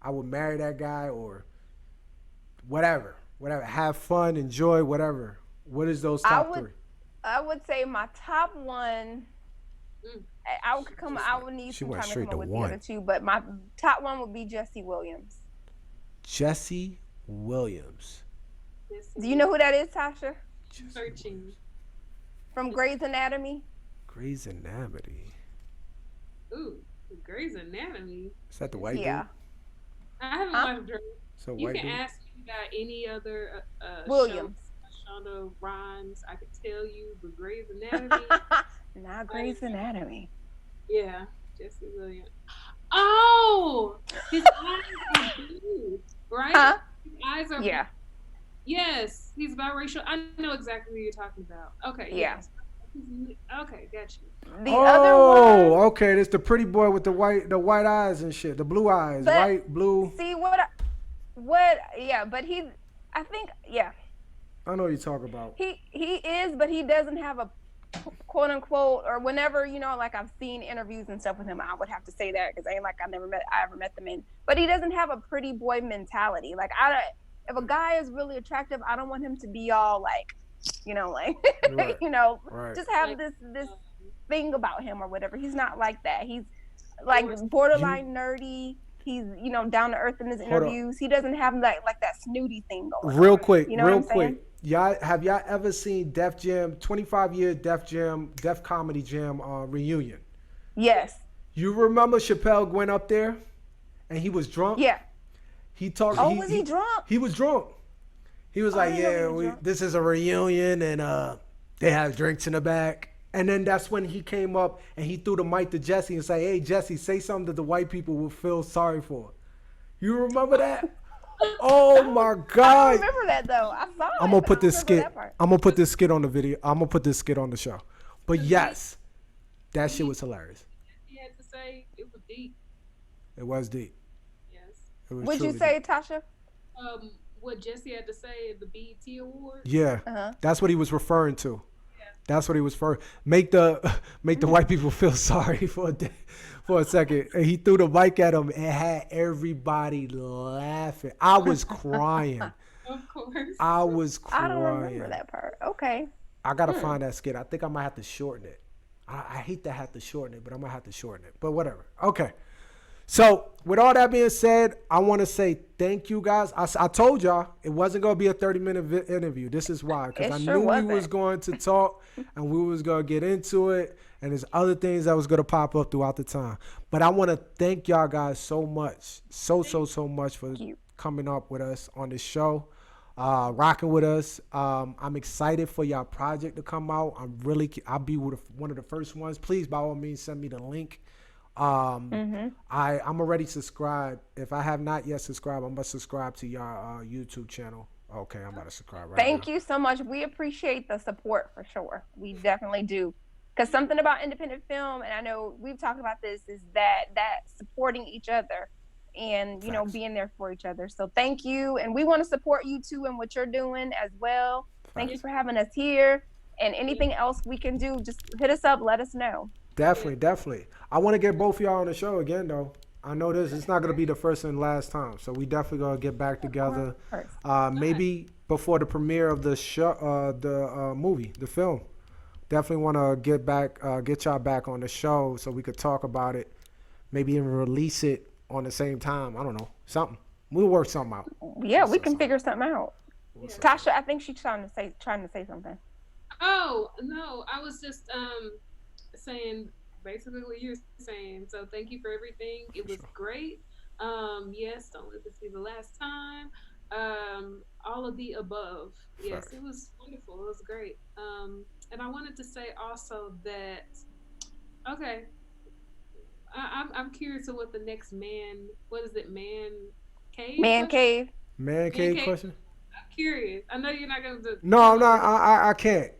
I would marry that guy or whatever. Have fun, enjoy, whatever. What is those top three? I would say my top one. I would need some time to come up with the other two, but my top one would be Jesse Williams. Jesse Williams. Do you know who that is, Tasha? Searching. From Grey's Anatomy. Grey's Anatomy. Ooh, Grey's Anatomy. Is that the white dude? I haven't watched her. So you white can dude? ask me about any other Williams. Shonda Rhimes. I could tell you, but Grey's Anatomy. Not Grey's Anatomy. Yeah, Jesse Williams. Oh, his eyes are blue, right? Huh? His eyes are Yeah. Yes, he's biracial. I know exactly who you're talking about. Okay. Yeah. Yes. Okay, got you. The other one. Okay. There's the pretty boy with the white eyes and shit. The blue eyes, But- white, blue. See what? Yeah, but I think. I know what you're talking about. He is, but he doesn't have a quote unquote, or whenever, like I've seen interviews and stuff with him, I would have to say that because I ever met the man. But he doesn't have a pretty boy mentality. Like if a guy is really attractive, I don't want him to be all like, Right. Right. just have this thing about him or whatever. He's not like that. He's like borderline nerdy. He's down to earth in his interviews. He doesn't have like that snooty thing going. Real quick, You know what I'm saying? Have y'all ever seen Def Jam 25-year Def Comedy Jam reunion? Yes. You remember Chappelle went up there and he was drunk? Yeah. He talked. Oh, was he drunk? He was drunk. He was like, this is a reunion and they have drinks in the back. And then that's when he came up and he threw the mic to Jesse and said, hey, Jesse, say something that the white people will feel sorry for. You remember that? Oh my God! I remember that though. I saw it. I'm gonna put this skit. I'm gonna put this skit on the video. I'm gonna put this skit on the show. But yes, that shit was hilarious. He had to say it was deep. It was deep. Yes. It was Would you truly say, deep. Tasha? What Jesse had to say at the BET Awards. Yeah, that's what he was referring to. That's what he was for. Make the white people feel sorry for a second. And he threw the mic at him and had everybody laughing. I was crying. Of course. I was crying. I don't remember that part. Okay. I gotta find that skit. I think I might have to shorten it. I hate to have to shorten it, but I might have to shorten it. But whatever. Okay. So with all that being said, I want to say thank you guys. I told y'all it wasn't going to be a 30-minute interview. This is why, because I knew we was going to talk and we was going to get into it. And there's other things that was going to pop up throughout the time. But I want to thank y'all guys so much, so much for coming up with us on this show, rocking with us. I'm excited for y'all project to come out. I'll be one of the first ones. Please, by all means, send me the link. I'm already subscribed. If I have not yet subscribed, I'm gonna subscribe to your YouTube channel. Okay, I'm about to subscribe right now. Thank you so much. We appreciate the support for sure. We definitely do. Because something about independent film, and I know we've talked about this, is that supporting each other and being there for each other. So thank you, and we want to support you too and what you're doing as well. Thank you for having us here, and anything else we can do, just hit us up, let us know. Definitely. I want to get both of y'all on the show again, though. I know this. It's not going to be the first and last time. So we definitely going to get back together. Maybe before the premiere of the show, the movie, the film. Definitely want to get y'all back on the show so we could talk about it. Maybe even release it on the same time. I don't know. Something. We'll work something out. Yeah, we can figure something out. Tasha, I think she's trying to say something. Oh no, I was just saying basically what you're saying. So thank you for everything. It was great. Yes, don't let this be the last time. All of the above. Yes, it was wonderful. It was great. And I wanted to say also that okay, I'm curious of what the next what is it, Mancave? Mancave question? I'm curious. I know you're not going to. No, I'm not. I can't.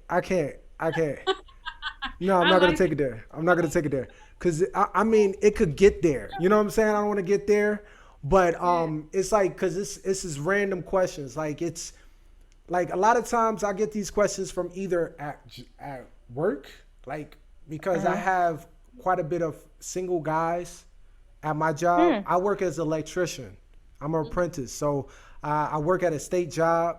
No, I'm not going to take it there. I'm not going to take it there. Because, I mean, it could get there. You know what I'm saying? I don't want to get there. But it's like, because this is random questions. Like, it's like a lot of times I get these questions from either at work, like, because I have quite a bit of single guys at my job. I work as an electrician. I'm an apprentice. So I work at a state job.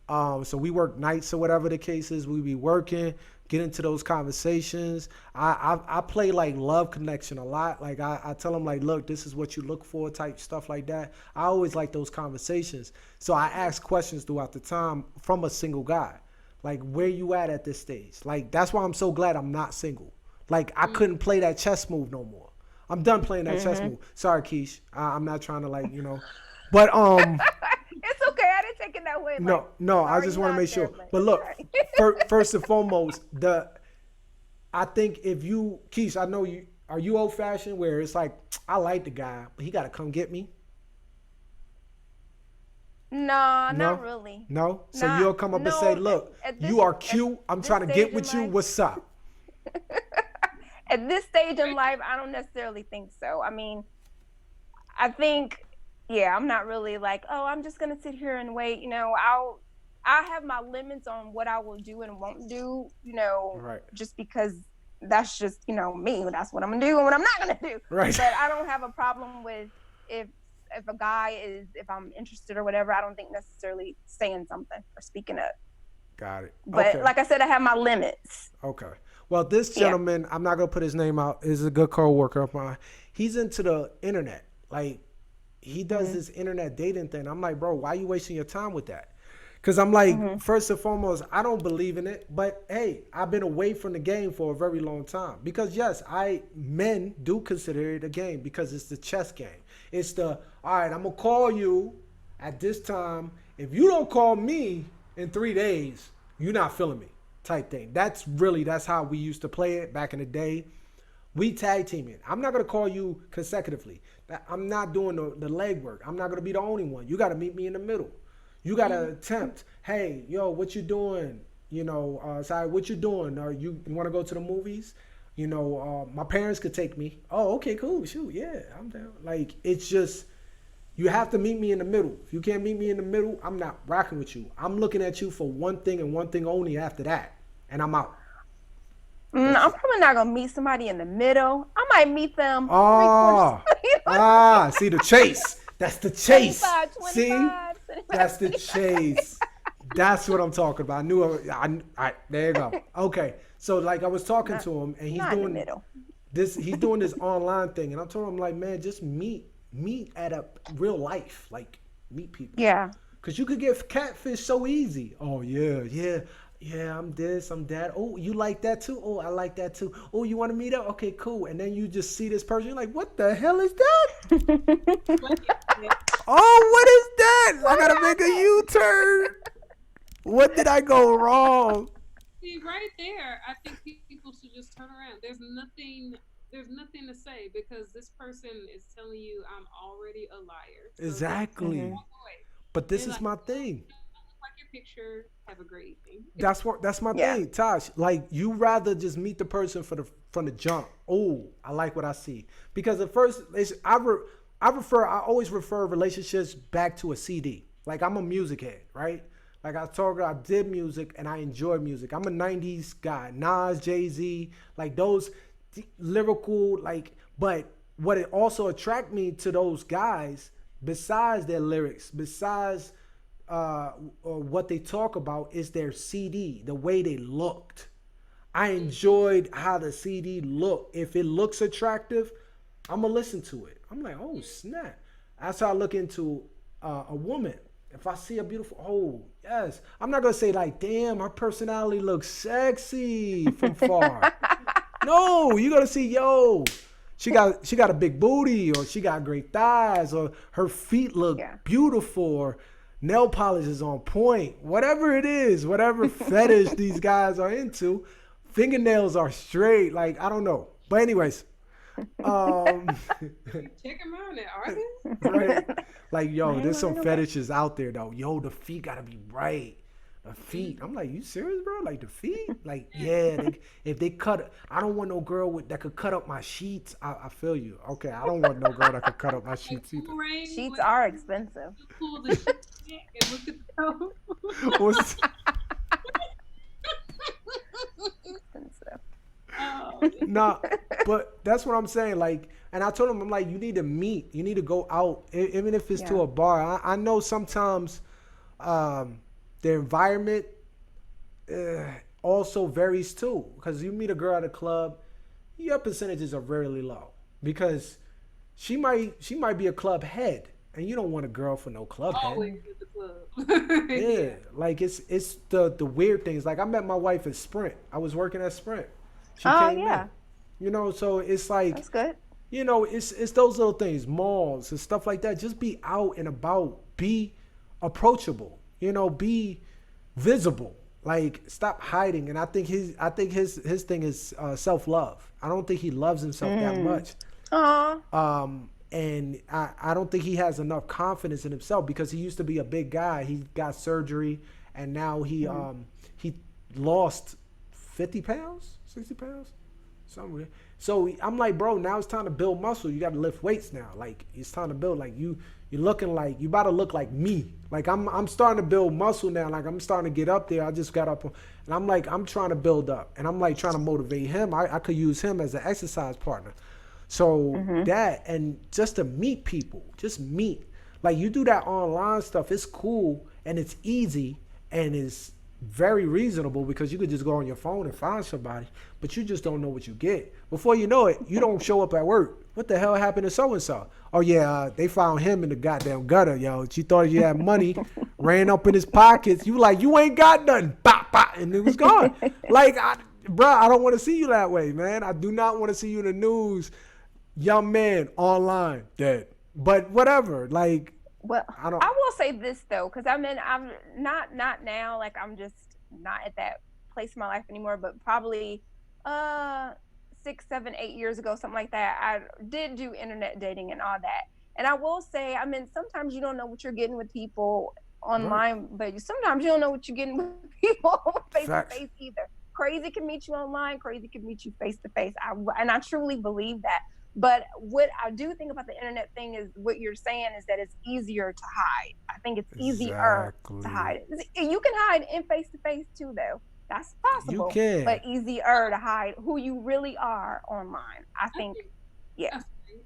So we work nights or whatever the case is. We be working, get into those conversations. I play like love connection a lot. Like I tell them like, look, this is what you look for, type stuff like that. I always like those conversations. So I ask questions throughout the time from a single guy. Like, where you at this stage? Like, that's why I'm so glad I'm not single. Like, I couldn't play that chess move no more. I'm done playing that chess move. Sorry, Keish. I'm not trying to like, but It's okay. I didn't take it that way. No. I just want to make sure. But look, first and foremost, I think if you, Keish, I know you. Are you old fashioned where it's like I like the guy, but he got to come get me? No, not really. No. So you'll come up and say, look, you are cute. I'm trying to get with you. What's up? At this stage in life, I don't necessarily think so. I mean, I think, I'm not really like, oh, I'm just gonna sit here and wait. I have my limits on what I will do and won't do. Just because that's just me. That's what I'm gonna do and what I'm not gonna do. Right. But I don't have a problem with if a guy if I'm interested or whatever. I don't think necessarily saying something or speaking up. Got it. But like I said, I have my limits. Okay. Well, this gentleman, I'm not gonna put his name out, is a good coworker of mine. He's into the internet. Like, he does this internet dating thing. I'm like, bro, why are you wasting your time with that? Because I'm like, first and foremost, I don't believe in it. But hey, I've been away from the game for a very long time. Because yes, men do consider it a game because it's the chess game. It's all right, I'm gonna call you at this time. If you don't call me in 3 days, you're not feeling me. Type thing. That's how we used to play it back in the day. We tag teaming. I'm not going to call you consecutively. I'm not doing the legwork. I'm not going to be the only one. You got to meet me in the middle. You got to attempt, hey, yo, what you doing? Sorry, what you doing? You want to go to the movies? My parents could take me. Oh, okay, cool. Shoot, yeah, I'm down. Like, it's just, you have to meet me in the middle. If you can't meet me in the middle, I'm not rocking with you. I'm looking at you for one thing and one thing only after that. And I'm out. I'm probably not going to meet somebody in the middle. I might meet them. See the chase. That's the chase. 25, See? That's the chase. That's what I'm talking about. I knew there you go. Okay. So like I was talking to him and he's doing he's doing this online thing. And I'm telling him like, man, just meet at a real life. Like meet people. Yeah. Cause you could get catfish so easy. Oh yeah. I'm this, I'm that. Oh, you like that too? Oh, I like that too. Oh, you want to meet up? Okay, cool. And then you just see this person, you're like, what the hell is that? Oh, what is that? I gotta make a U-turn. What did I go wrong? See, right there, I think people should just turn around. There's nothing to say because this person is telling you I'm already a liar. So exactly. But this is my thing. Like your picture, have a great evening. That's my thing, Tosh. Like you rather just meet the person from the jump. Oh, I like what I see. Because at first, I always refer relationships back to a CD. Like I'm a music head, right? Like I did music and I enjoy music. I'm a 90s guy. Nas, Jay-Z, like those lyrical, like, but what it also attract me to those guys, besides their lyrics, besides what they talk about, is their CD, the way they looked. I enjoyed how the CD looked. If it looks attractive, I'm gonna listen to it. I'm like, oh snap. That's how I look into a woman. If I see a beautiful, oh yes, I'm not gonna say like, damn, her personality looks sexy from far. No, you gotta see, yo, she got a big booty, or she got great thighs, or her feet look beautiful, or nail polish is on point. Whatever it is, whatever fetish these guys are into, fingernails are straight. Like, I don't know. But anyways, Check them out at artists. right? Like, yo, there's some fetishes out there though. Yo, the feet gotta be right. The feet. I'm like, you serious, bro? Like the feet? Like, yeah. If they cut, I don't want no girl that could cut up my sheets. I feel you. Okay, I don't want no girl that could cut up my sheets either. Sheets are expensive. Pull the sheet back and look at the What's- Expensive. Nah, but that's what I'm saying. Like, and I told him, I'm like, you need to meet. You need to go out, even if it's to a bar. I know sometimes the environment also varies too. Because you meet a girl at a club, your percentages are really low. Because she might be a club head, and you don't want a girl for no club head. always at the club. Yeah, like it's the weird things. Like, I met my wife at Sprint. I was working at Sprint. She came in. You know, so it's like, That's good. you know, it's those little things, malls and stuff like that. Just be out and about, be approachable, you know, be visible. Like, stop hiding. And I think his thing is self-love. I don't think he loves himself that much. And I don't think he has enough confidence in himself, because he used to be a big guy. He got surgery, and now he lost 50 pounds, 60 pounds, somewhere. So I'm like, bro, now it's time to build muscle. You got to lift weights now. Like, it's time to build. Like, you're looking like, you about to look like me. Like, I'm starting to build muscle now. Like, I'm starting to get up there. I just got up, and I'm like, I'm trying to build up, and I'm like trying to motivate him. I could use him as an exercise partner. So that, and just to meet people, just meet. Like, you do that online stuff, it's cool and it's easy and it's very reasonable, because you could just go on your phone and find somebody, but you just don't know what you get. Before you know it, you don't show up at work. What the hell happened to so-and-so? Oh yeah, they found him in the goddamn gutter, yo. She thought you had money, ran up in his pockets. You like, you ain't got nothing. Bop, bop, and it was gone. Like, bro, I don't want to see you that way, man. I do not want to see you in the news. Young man online dead. But whatever, like, Well, I will say this though, because I'm not now. Like, I'm just not at that place in my life anymore. But probably 6, 7, 8 years ago, something like that, I did do internet dating and all that. And I will say, I mean, sometimes you don't know what you're getting with people online, but sometimes you don't know what you're getting with people face to face either. Crazy can meet you online. Crazy can meet you face to face. And I truly believe that. But what I do think about the internet thing is, what you're saying is that it's easier to hide. I think it's easier to hide. You can hide in face to face too, though. That's possible. You can. But easier to hide who you really are online. I think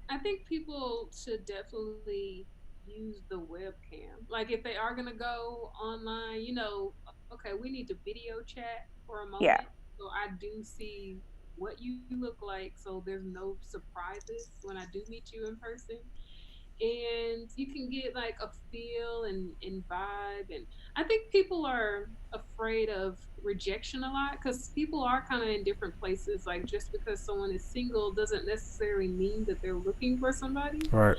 I think people should definitely use the webcam. Like, if they are gonna go online, you know, okay, we need to video chat for a moment. Yeah. So I do see what you look like, so there's no surprises when I do meet you in person, and you can get like a feel and vibe. And I think people are afraid of rejection a lot, because people are kind of in different places. Like, just because someone is single doesn't necessarily mean that they're looking for somebody. Right.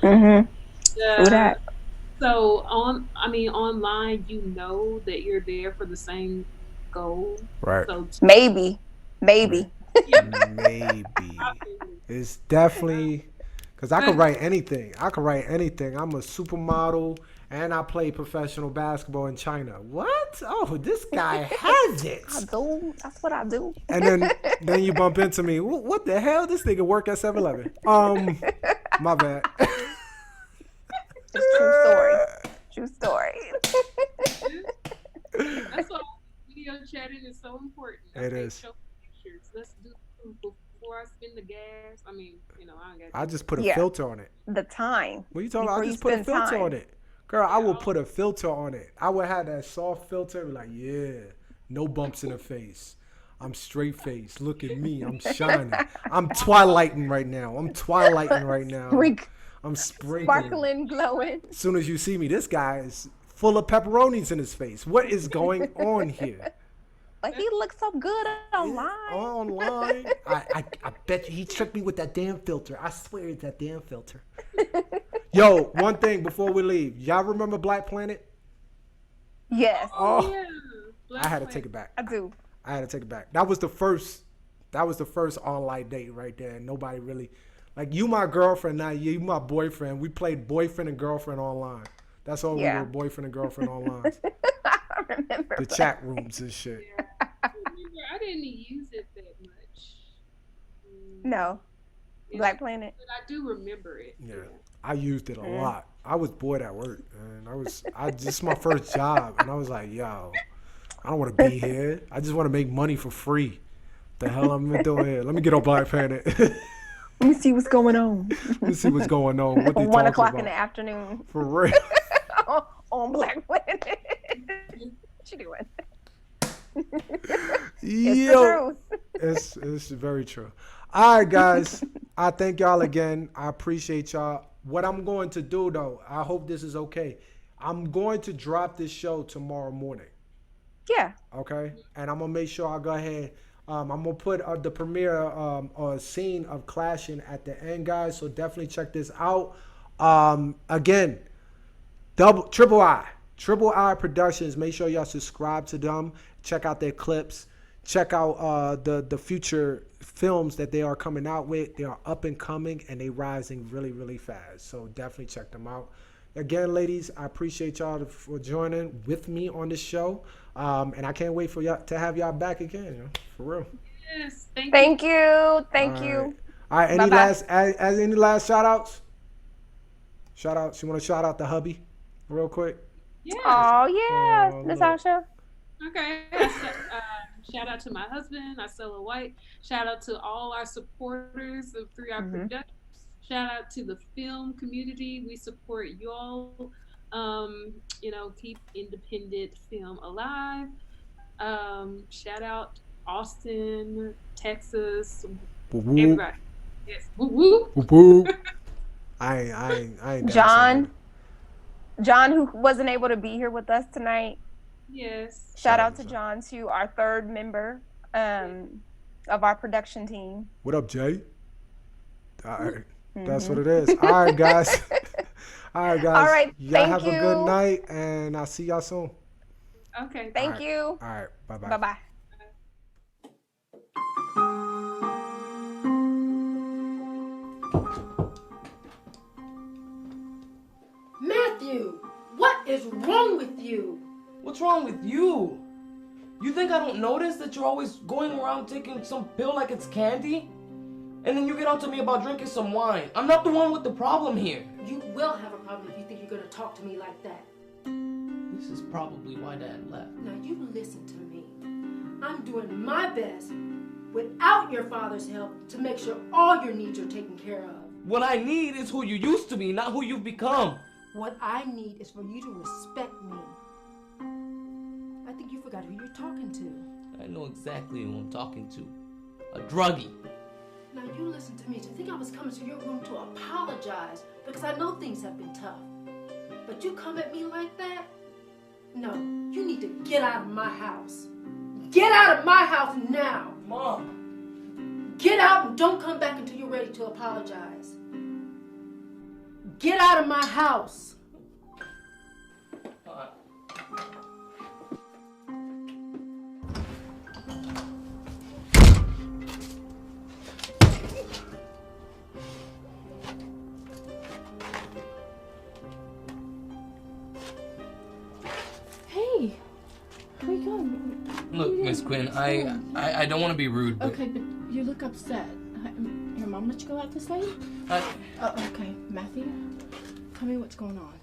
So online, you know that you're there for the same goal. Right. So maybe. Maybe. It's definitely, because I could write anything. I'm a supermodel, and I play professional basketball in China. What? Oh, this guy has it. I do. That's what I do. And then you bump into me. What the hell? This nigga work at 7-Eleven. My bad. True story. That's why video chatting is so important. It is. Show pictures. Let's do proof before I spend the gas. I mean, I don't got. I just put a filter on it. The time. What you talking about? I just put a filter on it. Girl, I will put a filter on it. I would have that soft filter, like, yeah, no bumps in the face. I'm straight face. Look at me. I'm shining. I'm twilighting right now. I'm sprinkling. Sparkling, glowing. As soon as you see me, this guy is full of pepperonis in his face. What is going on here? Like, he looks so good online. I bet you he tricked me with that damn filter. I swear it's that damn filter. Yo, one thing before we leave. Y'all remember Black Planet? Yes. Oh, yeah. I had to take it back. I do. I had to take it back. That was the first online date right there. Nobody really, like, you my girlfriend, now you my boyfriend. We played boyfriend and girlfriend online. That's all we were, boyfriend and girlfriend online. I remember the chat rooms and shit. Yeah. I didn't use it that much. No. Black Planet. But I do remember it. Yeah. I used it a lot. I was bored at work, man. This my first job, and I was like, yo, I don't want to be here. I just want to make money for free. The hell I'm doing here? Let me get on Black Planet. Let me see what's going on. Let me see what's going on. What they 1 o'clock about. in the afternoon. For real. on Black Planet. What you doing? It's the truth. It's very true. All right, guys. I thank y'all again. I appreciate y'all. What I'm going to do, though, I hope this is okay. I'm going to drop this show tomorrow morning. Yeah. Okay? And I'm going to make sure I go ahead. I'm going to put the premiere scene of Clashing at the end, guys. So definitely check this out. Again, Triple I Productions. Make sure y'all subscribe to them. Check out their clips. Check out the future films that they are coming out with. They are up and coming, and they rising really, really fast. So definitely check them out. Again, ladies, I appreciate y'all for joining with me on this show. And I can't wait for y'all to have y'all back again, for real. Yes, thank you. Thank you. All right, any last shout outs? Shout outs. You want to shout out the hubby real quick? Yeah. Oh, yeah, Natasha. Okay. Shout out to my husband, Isella White. Shout out to all our supporters of 3 Hour Productions. Shout out to the film community. We support y'all. Keep independent film alive. Shout out Austin, Texas, everybody. Yes. Woo woo. I ain't John, who wasn't able to be here with us tonight. Yes. Shout out to John, too, our third member of our production team. What up, Jay? All right. That's what it is. All right, guys. All right. Y'all have a good night, and I'll see y'all soon. Okay. Thank you. All right. Bye-bye. Bye-bye. Matthew, what is wrong with you? What's wrong with you? You think I don't notice that you're always going around taking some pill like it's candy? And then you get on to me about drinking some wine. I'm not the one with the problem here. You will have a problem if you think you're going to talk to me like that. This is probably why Dad left. Now you listen to me. I'm doing my best without your father's help to make sure all your needs are taken care of. What I need is who you used to be, not who you've become. What I need is for you to respect me. I think you forgot who you're talking to. I know exactly who I'm talking to. A druggie. Now you listen to me. To think I was coming to your room to apologize because I know things have been tough. But you come at me like that? No, you need to get out of my house. Get out of my house now. Mom. Get out and don't come back until you're ready to apologize. Get out of my house. Hey, where you going? Look, Miss Quinn, I don't want to be rude, but... Okay, but you look upset. Your mom let you go out this late? Okay, Matthew, tell me what's going on.